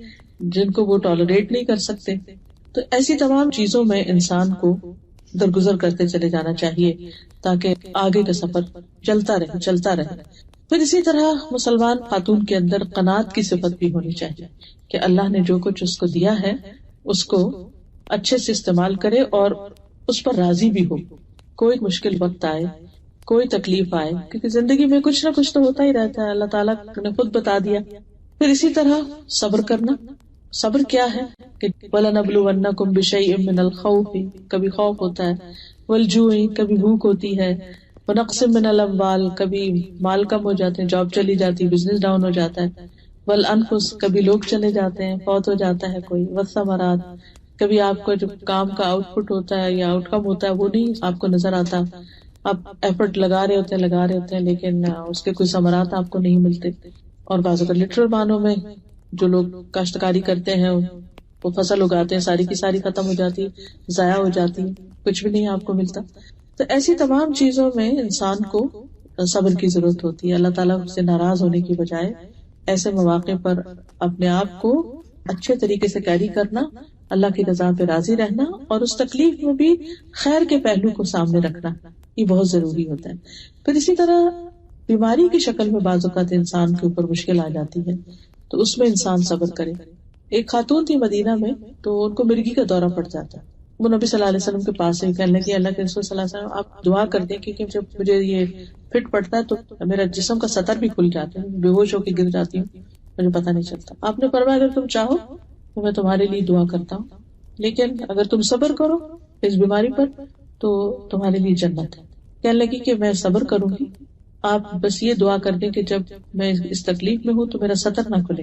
جن کو وہ ٹالریٹ نہیں کر سکتے. تو ایسی تمام چیزوں میں انسان کو درگزر کرتے چلے جانا چاہیے تاکہ آگے کا سفر چلتا رہے. پھر اسی طرح مسلمان خاتون کے اندر قناعت کی صفت بھی ہونی چاہیے کہ اللہ نے جو کچھ اس کو دیا ہے اس کو اچھے سے استعمال کرے اور اس پر راضی بھی ہو. کوئی مشکل وقت آئے، کوئی تکلیف آئے، کیونکہ زندگی میں کچھ نہ کچھ تو ہوتا ہی رہتا ہے، اللہ تعالیٰ نے خود بتا دیا. پھر اسی طرح صبر کرنا. صبر کیا ہے کہ وَلَنَبْلُوَنَّكُمْ بِشَيْءٍ مِّنَ الْخَوْفِ، کبھی خوف ہوتا ہے، وَالْجُوعِ، کبھی بھوک ہوتی ہے، وَنَقْصٍ مِّنَ الْأَمْوَالِ، کبھی مال کم ہو جاتے ہیں، جاب چلی جاتی، بزنس ڈاؤن ہو جاتا ہے، وَالْأَنفُسِ، کبھی لوگ چلے جاتے ہیں، فوت ہو جاتا ہے کوئی، وَالثَّمَرَاتِ، کبھی آپ کا جو کام کا آؤٹ پٹ ہوتا ہے یا آؤٹ کم ہوتا ہے وہ نہیں آپ کو نظر آتا. آپ ایفرٹ لگا رہے ہوتے ہیں لیکن اس کے کوئی ثمرات آپ کو نہیں ملتے. اور بعض اوقات لٹرل معنوں میں جو لوگ کاشتکاری کرتے ہیں وہ فصل اگاتے ہیں، ساری کی ساری ختم ہو جاتی، ضائع ہو جاتی، کچھ بھی نہیں آپ کو ملتا. تو ایسی تمام چیزوں میں انسان کو صبر کی ضرورت ہوتی ہے. اللہ تعالیٰ سے ناراض ہونے کی بجائے ایسے مواقع پر اپنے آپ کو اچھے طریقے سے کیری کرنا، اللہ کی رضا پہ راضی رہنا اور اس تکلیف میں بھی خیر کے پہلو کو سامنے رکھنا، یہ بہت ضروری ہوتا ہے. پھر اسی طرح بیماری کی شکل میں بعض اوقات انسان کے اوپر مشکل آ جاتی ہے تو اس میں انسان صبر کرے. ایک خاتون تھی مدینہ میں، تو ان کو مرگی کا دورہ پڑ جاتا ہے. وہ نبی صلی اللہ علیہ وسلم کے پاس سے کہنے لگی اللہ کے رسول صلی اللہ علیہ وسلم آپ دعا کر دیں کیونکہ جب مجھے یہ فٹ پڑتا ہے تو میرا جسم کا سطر بھی کھل جاتا ہے، بے ہوش ہو کے گر جاتی ہوں، مجھے پتہ نہیں چلتا. آپ نے فرمایا اگر تم چاہو تو میں تمہارے لیے دعا کرتا ہوں، لیکن اگر تم صبر کرو اس بیماری پر تو تمہارے لیے جنت ہے. کہنے لگی کہ میں صبر کروں گی، آپ بس یہ دعا کر دیں کہ جب میں اس تکلیف میں ہوں تو میرا سطر نہ کھلے.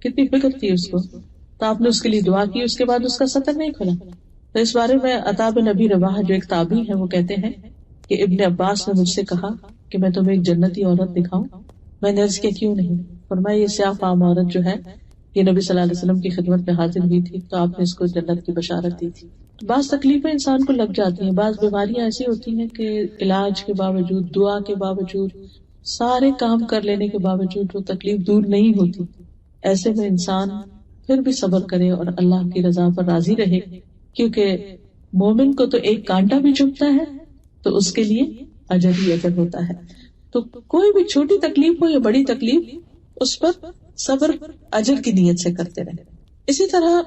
کتنی فکر تھی اس کو، تو آپ نے اس کے لیے دعا کی، اس کے بعد اس کا سطر نہیں کھلا. تو اس بارے میں عطا بن ابی رواح جو ایک تابعی ہے وہ کہتے ہیں کہ ابن عباس نے مجھ سے کہا کہ میں تمہیں ایک جنتی عورت دکھاؤں. میں نے عرض کیا کیوں نہیں. فرمایا یہ سیاہ فام عورت جو ہے یہ نبی صلی اللہ علیہ وسلم کی خدمت میں حاضر ہوئی تھی تو آپ نے اس کو جنت کی بشارت دی تھی. بعض تکلیفیں انسان کو لگ جاتی ہیں, بعض بیماریاں ایسی ہوتی ہیں کہ علاج کے باوجود, دعا کے باوجود, سارے کام کر لینے کے باوجود وہ تکلیف دور نہیں ہوتی. ایسے میں انسان پھر بھی صبر کرے اور اللہ کی رضا پر راضی رہے, کیونکہ مومن کو تو ایک کانٹا بھی چبھتا ہے تو اس کے لیے اجر ہی اجر ہوتا ہے. تو کوئی بھی چھوٹی تکلیف ہو یا بڑی تکلیف, اس پر صبر اجر کی نیت سے کرتے رہے. اسی طرح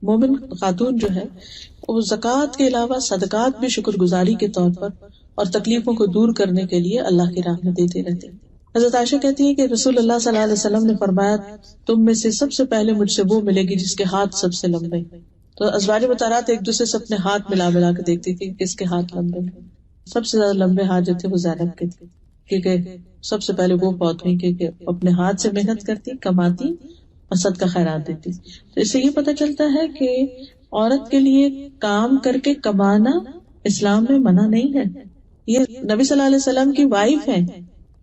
مومن خاتون جو ہے وہ زکوٰۃ کے علاوہ صدقات بھی شکر گزاری کے طور پر اور تکلیفوں کو دور کرنے کے لیے اللہ کی راہ میں دیتے رہتے. حضرت عائشہ کہتی ہے کہ رسول اللہ صلی اللہ علیہ وسلم نے فرمایا تم میں سے سب سے پہلے مجھ سے وہ ملے گی جس کے ہاتھ سب سے لمبے. تو ازواج مطہرات ایک دوسرے سے اپنے ہاتھ ملا کے دیکھتی تھی کس کے ہاتھ لمبے ہیں. سب سے زیادہ لمبے ہاتھ جو تھے وہ زینب کے تھے, کیونکہ سب سے پہلے وہ فوت ہوئی, کیونکہ اپنے ہاتھ سے محنت کرتی, کماتی اور صدقہ خیرات دیتی. تو اس سے یہ پتہ چلتا ہے کہ عورت کے لیے کام کر کے کمانا اسلام میں منع نہیں ہے. یہ نبی صلی اللہ علیہ وسلم کی وائف ہے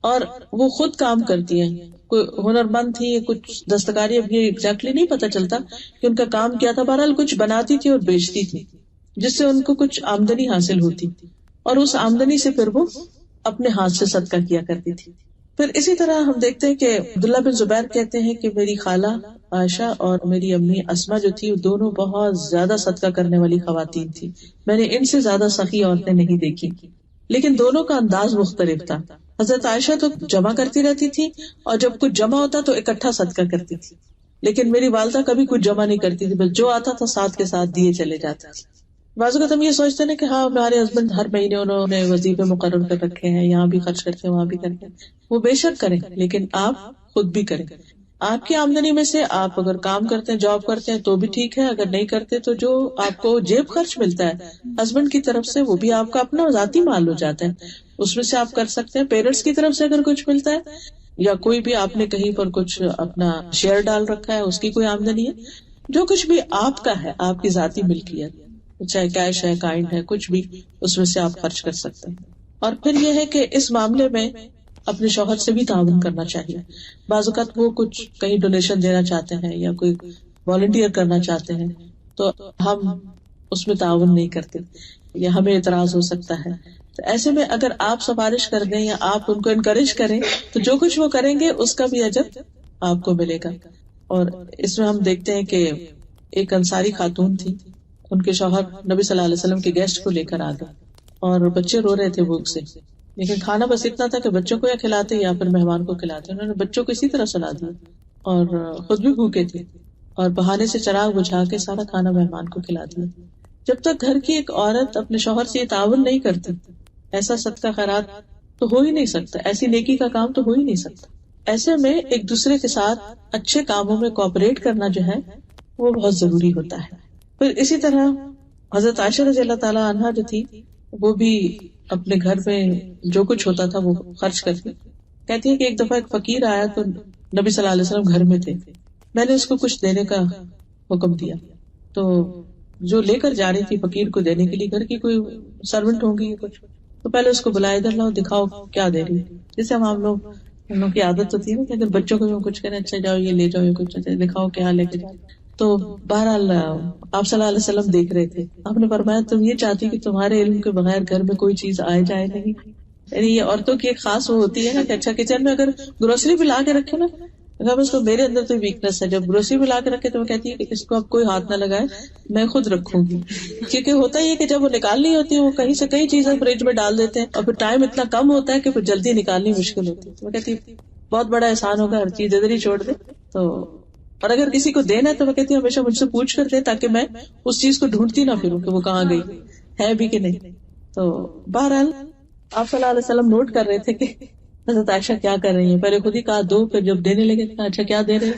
اور وہ خود کام کرتی ہیں. کوئی ہنر مند تھی, کچھ دستکاری, اب یہ ایگزیکٹلی نہیں پتہ چلتا کہ ان کا کام کیا تھا, بہرحال کچھ بناتی تھی اور بیچتی تھی جس سے ان کو کچھ آمدنی حاصل ہوتی اور اس آمدنی سے پھر وہ اپنے ہاتھ سے صدقہ کیا کرتی تھی. پھر اسی طرح ہم دیکھتے ہیں کہ عبداللہ بن زبیر کہتے ہیں کہ میری خالہ عائشہ اور میری امی اسما جو تھی, دونوں بہت زیادہ صدقہ کرنے والی خواتین تھی. میں نے ان سے زیادہ سخی عورتیں نہیں دیکھی, لیکن دونوں کا انداز مختلف تھا. حضرت عائشہ تو جمع کرتی رہتی تھی اور جب کچھ جمع ہوتا تو اکٹھا صدقہ کرتی تھی, لیکن میری والدہ کبھی کچھ جمع نہیں کرتی تھی, بس جو آتا تھا ساتھ کے ساتھ دیے چلے جاتے تھے. بعض اوقات ہم یہ سوچتے ہیں کہ ہاں ہمارے ہسبینڈ ہر مہینے انہوں نے وظیفے مقرر کر رکھے ہیں, یہاں بھی خرچ کرتے ہیں وہاں بھی کرتے ہیں. وہ بے شک کریں, لیکن آپ خود بھی کریں. آپ کی آمدنی میں سے آپ اگر کام کرتے ہیں, جاب کرتے ہیں تو بھی ٹھیک ہے, اگر نہیں کرتے تو جو آپ کو جیب خرچ ملتا ہے ہسبینڈ کی طرف سے وہ بھی آپ کا اپنا ذاتی مال ہو جاتا ہے, اس میں سے آپ کر سکتے ہیں. پیرنٹس کی طرف سے اگر کچھ ملتا ہے یا کوئی بھی آپ نے کہیں پر کچھ اپنا شیئر ڈال رکھا ہے, اس کی کوئی آمدنی ہے, جو کچھ بھی آپ کا ہے, آپ کی ذاتی ملکیت, چاہے کیش ہے, کائنڈ ہے, کچھ بھی, اس میں سے آپ خرچ کر سکتے ہیں. اور پھر یہ ہے کہ اس معاملے میں اپنے شوہر سے بھی تعاون کرنا چاہیے. بعض اوقات وہ کچھ کہیں ڈونیشن دینا چاہتے ہیں یا کوئی والنٹیئر کرنا چاہتے ہیں تو ہم اس میں تعاون نہیں کرتے یا ہمیں اعتراض ہو سکتا ہے. تو ایسے میں اگر آپ سفارش کر دیں یا آپ ان کو انکریج کریں تو جو کچھ وہ کریں گے اس کا بھی اجر آپ کو ملے گا. اور اس میں ہم دیکھتے ہیں کہ ایک انصاری خاتون تھی, ان کے شوہر نبی صلی اللہ علیہ وسلم کے گیسٹ کو لے کر آ گئے اور بچے رو رہے تھے بھوک سے, لیکن کھانا بس اتنا تھا کہ بچوں کو یا کھلاتے یا پھر مہمان کو کھلاتے. انہوں نے بچوں کو اسی طرح سلا دیا اور خود بھی بھوکے تھے اور بہانے سے چراغ بجھا کے سارا کھانا مہمان کو کھلا دیا. جب تک گھر کی ایک عورت اپنے شوہر سے یہ تعاون نہیں کرتی, ایسا صدقہ خیرات تو ہو ہی نہیں سکتا, ایسی نیکی کا کام تو ہو ہی نہیں سکتا. ایسے میں ایک دوسرے کے ساتھ اچھے کاموں میں کوآپریٹ کرنا جو ہے وہ بہت ضروری ہوتا ہے. پھر اسی طرح حضرت عائشہ رضی اللہ تعالیٰ عنہا جو تھی وہ بھی اپنے گھر میں جو کچھ ہوتا تھا وہ خرچ کرتی. کہتی ہے کہ ایک دفعہ ایک فقیر آیا تو نبی صلی اللہ علیہ وسلم گھر میں تھے, میں نے اس کو کچھ دینے کا حکم دیا, تو جو لے کر جا رہی تھی فقیر کو دینے کے لیے, گھر کی کوئی سرونٹ ہوگی کچھ, تو پہلے اس کو بلایا, ادھر لاؤ دکھاؤ کیا دے رہی. جیسے ہم لوگ کی عادت ہوتی ہے نا کہ اگر بچوں کو کچھ کریں, اچھا جاؤ یہ لے جاؤ, یہ کچھ دکھاؤ کیا لے کے جاؤ. تو بہرحال آپ صلی اللہ علیہ وسلم دیکھ رہے تھے, آپ نے فرمایا تم یہ چاہتی کہ تمہارے علم کے بغیر گھر میں کوئی چیز آئے جائے نہیں. یعنی یہ عورتوں کی ایک خاص وہ ہوتی ہے نا کہ اچھا کچن میں اگر گروسری بھی لا کے رکھے نا, اس کو میرے اندر تو ویکنیس ہے, جب گروسری بھی لا کے رکھے تو میں کہتی ہے کہ اس کو اب کوئی ہاتھ نہ لگائے, میں خود رکھوں گی. کیونکہ ہوتا ہی ہے کہ جب وہ نکالنی ہوتی ہے وہ کہیں سے کئی چیزیں فریج میں ڈال دیتے ہیں اور پھر ٹائم اتنا کم ہوتا ہے کہ پھر جلدی نکالنی مشکل ہوتی ہے. تو میں کہتی بہت بڑا احسان ہوگا, ہر چیز ادھر ہی چھوڑ دے. تو اور اگر کسی کو دینا ہے تو میں کہتی ہوں ہمیشہ مجھ سے پوچھ کر دے, تاکہ میں اس چیز کو ڈھونڈتی نہ پھروں کہ وہ کہاں گئی ہے بھی کہ نہیں. تو بہرحال آپ صلی اللہ علیہ وسلم نوٹ کر رہے تھے کہ حضرت عائشہ کیا کر رہی ہیں. پہلے خود ہی کہا دو, پھر جب دینے لگے کہا اچھا کیا دے رہے.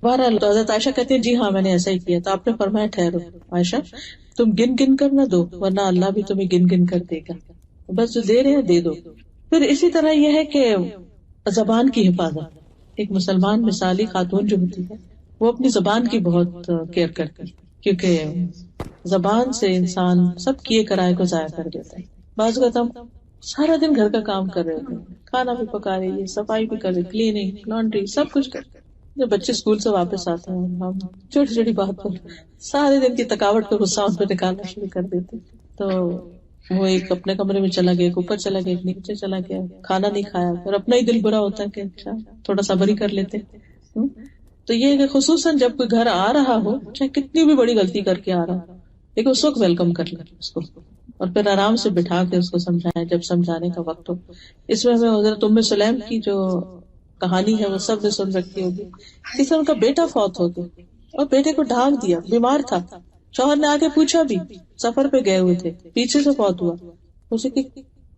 بہرحال تو حضرت عائشہ کہتے ہیں جی ہاں میں نے ایسا ہی کیا. تو آپ نے فرمایا ٹھہرو عائشہ, تم گن گن کر نہ دو ورنہ اللہ بھی تمہیں گن گن کر دے گا, بس جو دے رہے ہیں دے دو. پھر اسی طرح یہ ہے کہ زبان کی حفاظت. ایک مسلمان مثالی خاتون جو ہوتی ہے وہ اپنی زبان کی بہت کیئر کرتی ہے, کیونکہ زبان سے انسان سب کیے کرائے کو ضائع کر دیتا ہے. بعض اوقات ہم سارا دن گھر کا کام کر رہے ہوتے ہیں، کھانا بھی پکا رہی ہے، صفائی بھی کر رہی، کلیننگ، لانڈری، سب کچھ کر رہے۔ جب بچے اسکول سے واپس آتے ہیں ہم چھوٹی چھوٹی بات پر سارے دن کی تھکاوٹ کا غصہ ان پہ نکالنا شروع کر دیتے، تو وہ ایک اپنے کمرے میں چلا گیا، ایک اوپر چلا گیا، ایک نیچے چلا گیا، کھانا نہیں کھایا، اور اپنا ہی دل برا ہوتا ہے کہ اچھا تھوڑا صبر ہی کر لیتے۔ تو یہ ہے کہ خصوصاً جب کوئی گھر آ رہا ہو، چاہے کتنی بھی بڑی غلطی کر کے آ رہا ہو، لیکن اس وقت ویلکم کر لیں اس کو، اور پھر آرام سے بٹھا کے اس کو سمجھائیں جب سمجھانے کا وقت ہو۔ اس میں ہمیں حضرت ام سلیم کی جو کہانی ہے وہ سب نے سن رکھی ہوگی، کسی نے ان کا بیٹا فوت ہو گیا اور بیٹے کو ڈھانک دیا، بیمار تھا، شوہر نے آگے پوچھا بھی، سفر پہ گئے ہوئے تھے، پیچھے سے فوت ہوا، اسے کہ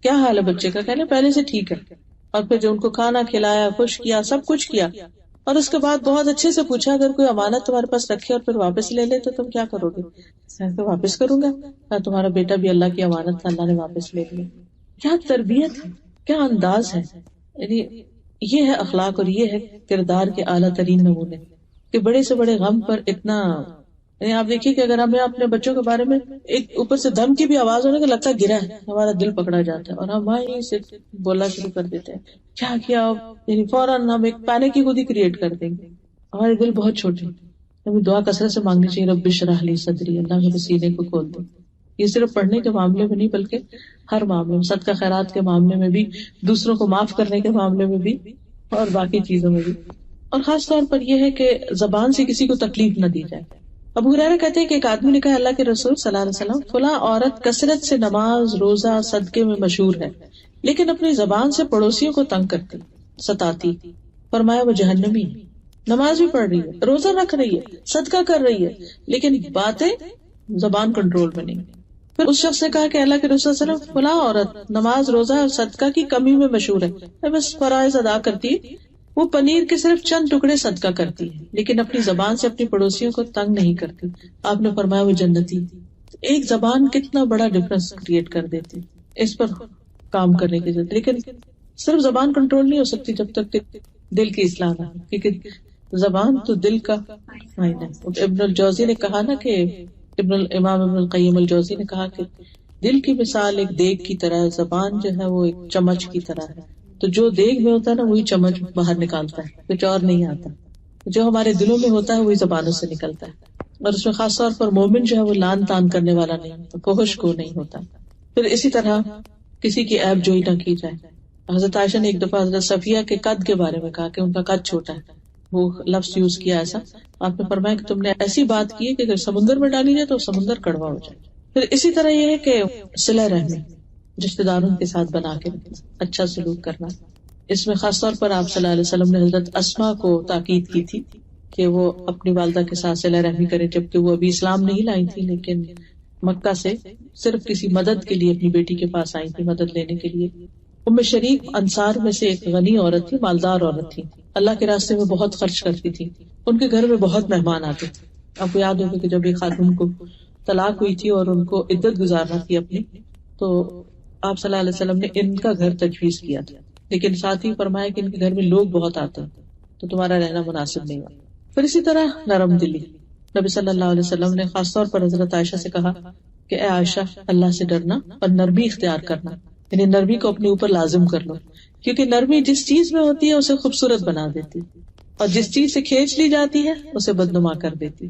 کیا حال ہے بچے کا، کہنے پہلے سے ٹھیک ہے، اور پھر جو ان کو کھانا کھلایا، خوش کیا، سب کچھ کیا، اور اس کے بعد بہت اچھے سے پوچھا اگر کوئی امانت تمہارے پاس رکھے اور پھر واپس لے لے تو تم کیا کرو گے؟ میں تو واپس کروں گا، تمہارا بیٹا بھی اللہ کی امانت تھا، اللہ نے واپس لے لیا۔ کیا تربیت ہے، کیا انداز ہے، یعنی یہ ہے اخلاق اور یہ ہے کردار کے اعلیٰ ترین نمونے، کہ بڑے سے بڑے غم پر اتنا، یعنی آپ دیکھیے کہ اگر ہمیں اپنے بچوں کے بارے میں ایک اوپر سے دم کی بھی آواز ہونے کا لگتا ہے گرا ہے، ہمارا دل پکڑا جاتا ہے اور ہم وہیں سے بولنا شروع کر دیتے ہیں کیا یعنی فوراً ہم ایک پینک ہی خود ہی کریٹ کر دیں گے۔ ہمارے دل بہت چھوٹے، ہمیں دعا کثرت سے مانگنی چاہیے، رب اشرح لی صدری، اللہ میرے سینے کو کھول دے۔ یہ صرف پڑھنے کے معاملے میں نہیں بلکہ ہر معاملے میں، صدقہ خیرات کے معاملے میں بھی، دوسروں کو معاف کرنے کے معاملے میں بھی، اور باقی چیزوں میں بھی۔ اور خاص طور پر یہ ہے کہ زبان سے کسی کو تکلیف نہ دی جائے۔ ابو ہریرہ کہتے ہیں کہ ایک آدمی نے کہا اللہ کے رسول صلی اللہ علیہ وسلم، فلاں عورت کثرت سے نماز، روزہ، صدقے میں مشہور ہے، لیکن اپنی زبان سے پڑوسیوں کو تنگ کرتی، ستاتی۔ فرمایا وہ جہنمی ہے۔ نماز بھی پڑھ رہی ہے، روزہ رکھ رہی ہے، صدقہ کر رہی ہے، لیکن باتیں زبان کنٹرول میں نہیں۔ پھر اس شخص نے کہا کہ اللہ کے رسول صلی اللہ علیہ وسلم، فلاں عورت نماز، روزہ اور صدقہ کی کمی میں مشہور ہے، بس فرائض ادا کرتی، وہ پنیر کے صرف چند ٹکڑے صدقہ کرتی ہے، لیکن اپنی زبان سے اپنی پڑوسیوں کو تنگ نہیں کرتی۔ آپ نے فرمایا وہ جنتی۔ ایک زبان کتنا بڑا ڈفرنس کریٹ کر دیتی، اس پر کام کرنے کی ضرورت۔ لیکن صرف زبان کنٹرول نہیں ہو سکتی جب تک کہ دل کی اصلاح نہ ہو، کیونکہ زبان تو دل کا آئینہ ہے۔ ابن الجوزی نے کہا نا کہ امام ابن القیم الجوزی نے کہا کہ دل کی مثال ایک دیگ کی طرح ہے، زبان جو ہے وہ ایک چمچ کی طرح ہے، تو جو دیگ میں ہوتا ہے نا وہی چمچ باہر نکالتا ہے، کچھ اور نہیں آتا۔ جو ہمارے دلوں میں ہوتا ہے وہی زبانوں سے نکلتا ہے، اور اس میں خاص طور پر مومن جو ہے وہ لان تان کرنے والا نہیں ہوتا، فحش کو نہیں ہوتا۔ پھر اسی طرح کسی کی عیب جوئی نہ کی جائے۔ حضرت عائشہ نے ایک دفعہ حضرت صفیہ کے قد کے بارے میں کہا کہ ان کا قد چھوٹا ہے، وہ لفظ یوز کیا ایسا، آپ نے فرمایا کہ تم نے ایسی بات کی ہے کہ اگر سمندر میں ڈالی جائے تو سمندر کڑوا ہو جائے۔ پھر اسی طرح یہ ہے کہ صلہ رحمی، رشتہ داروں کے ساتھ بنا کے اچھا سلوک کرنا۔ اس میں خاص طور پر آپ صلی اللہ علیہ وسلم نے حضرت اسماء کو تاکید کی تھی کہ وہ اپنی والدہ کے ساتھ صلہ رحمی کرے، جبکہ وہ ابھی اسلام نہیں لائی تھی، لیکن مکہ سے صرف کسی مدد کے لیے اپنی بیٹی کے پاس آئی تھی، مدد لینے کے لیے۔ ام شریک انصار میں سے ایک غنی عورت تھی، مالدار عورت تھی، اللہ کے راستے میں بہت خرچ کرتی تھی، ان کے گھر میں بہت مہمان آتے تھے۔ آپ کو یاد ہوگا کہ جب ایک خاتون کو طلاق ہوئی تھی اور ان کو عدت گزارنا تھی اپنی، تو آپ صلی اللہ علیہ وسلم نے ان کا گھر تجویز کیا تھا، لیکن ساتھ ہی فرمایا کہ ان کے گھر میں لوگ بہت آتے ہیں تو تمہارا رہنا مناسب نہیں ہوا۔ پھر اسی طرح نرم دلی، نبی صلی اللہ علیہ وسلم نے خاص طور پر حضرت عائشہ سے کہا کہ اے عائشہ، اللہ سے ڈرنا اور نرمی اختیار کرنا، یعنی نرمی کو اپنے اوپر لازم کر لو، کیونکہ نرمی جس چیز میں ہوتی ہے اسے خوبصورت بنا دیتی، اور جس چیز سے کھینچ لی جاتی ہے اسے بدنما کر دیتی۔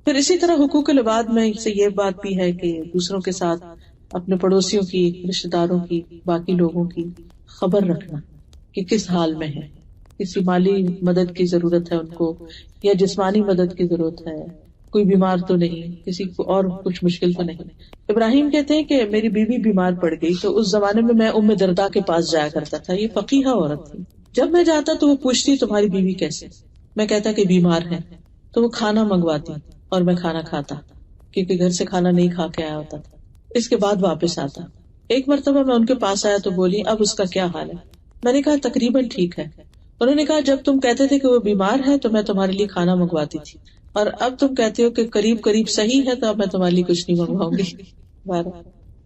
پھر اسی طرح حقوق العباد میں سے یہ بات بھی ہے کہ دوسروں کے ساتھ اپنے پڑوسیوں کی، رشتہ داروں کی، باقی لوگوں کی خبر رکھنا کہ کس حال میں ہے، کسی مالی مدد کی ضرورت ہے ان کو، یا جسمانی مدد کی ضرورت ہے، کوئی بیمار تو نہیں، کسی کو اور کچھ مشکل تو نہیں۔ ابراہیم کہتے ہیں کہ میری بیوی بیمار پڑ گئی تو اس زمانے میں میں ام درداء کے پاس جایا کرتا تھا، یہ فقیہہ عورت تھی۔ جب میں جاتا تو وہ پوچھتی تمہاری بیوی کیسے، میں کہتا کہ بیمار ہے، تو وہ کھانا منگواتی اور میں کھانا کھاتا، کیونکہ گھر سے کھانا نہیں کھا کے آیا ہوتا تھا۔ اس کے بعد واپس آتا۔ ایک مرتبہ میں ان کے پاس آیا تو بولی اب اس کا کیا حال ہے؟ میں نے کہا تقریباً ٹھیک ہے۔ انہوں نے کہا جب تم کہتے تھے کہ وہ بیمار ہے تو میں تمہارے لیے کھانا منگواتی تھی، اور اب تم کہتے ہو کہ قریب قریب صحیح ہے تو اب میں تمہارے لیے کچھ نہیں منگواؤں گی۔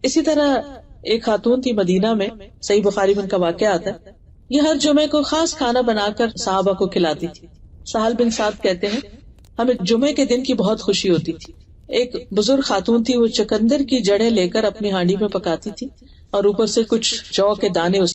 اسی طرح ایک خاتون تھی مدینہ میں، صحیح بخاری میں ان کا واقعہ آتا ہے، یہ ہر جمعے کو خاص کھانا بنا کر صحابہ کو کھلاتی تھی۔ سہل بن سعد کہتے ہیں ہمیں جمعے کے دن کی بہت خوشی ہوتی تھی۔ ایک بزرگ خاتون تھی، وہ چقندر کی جڑیں لے کر اپنی ہانڈی میں پکاتی تھی اور اوپر سے کچھ جو کے دانے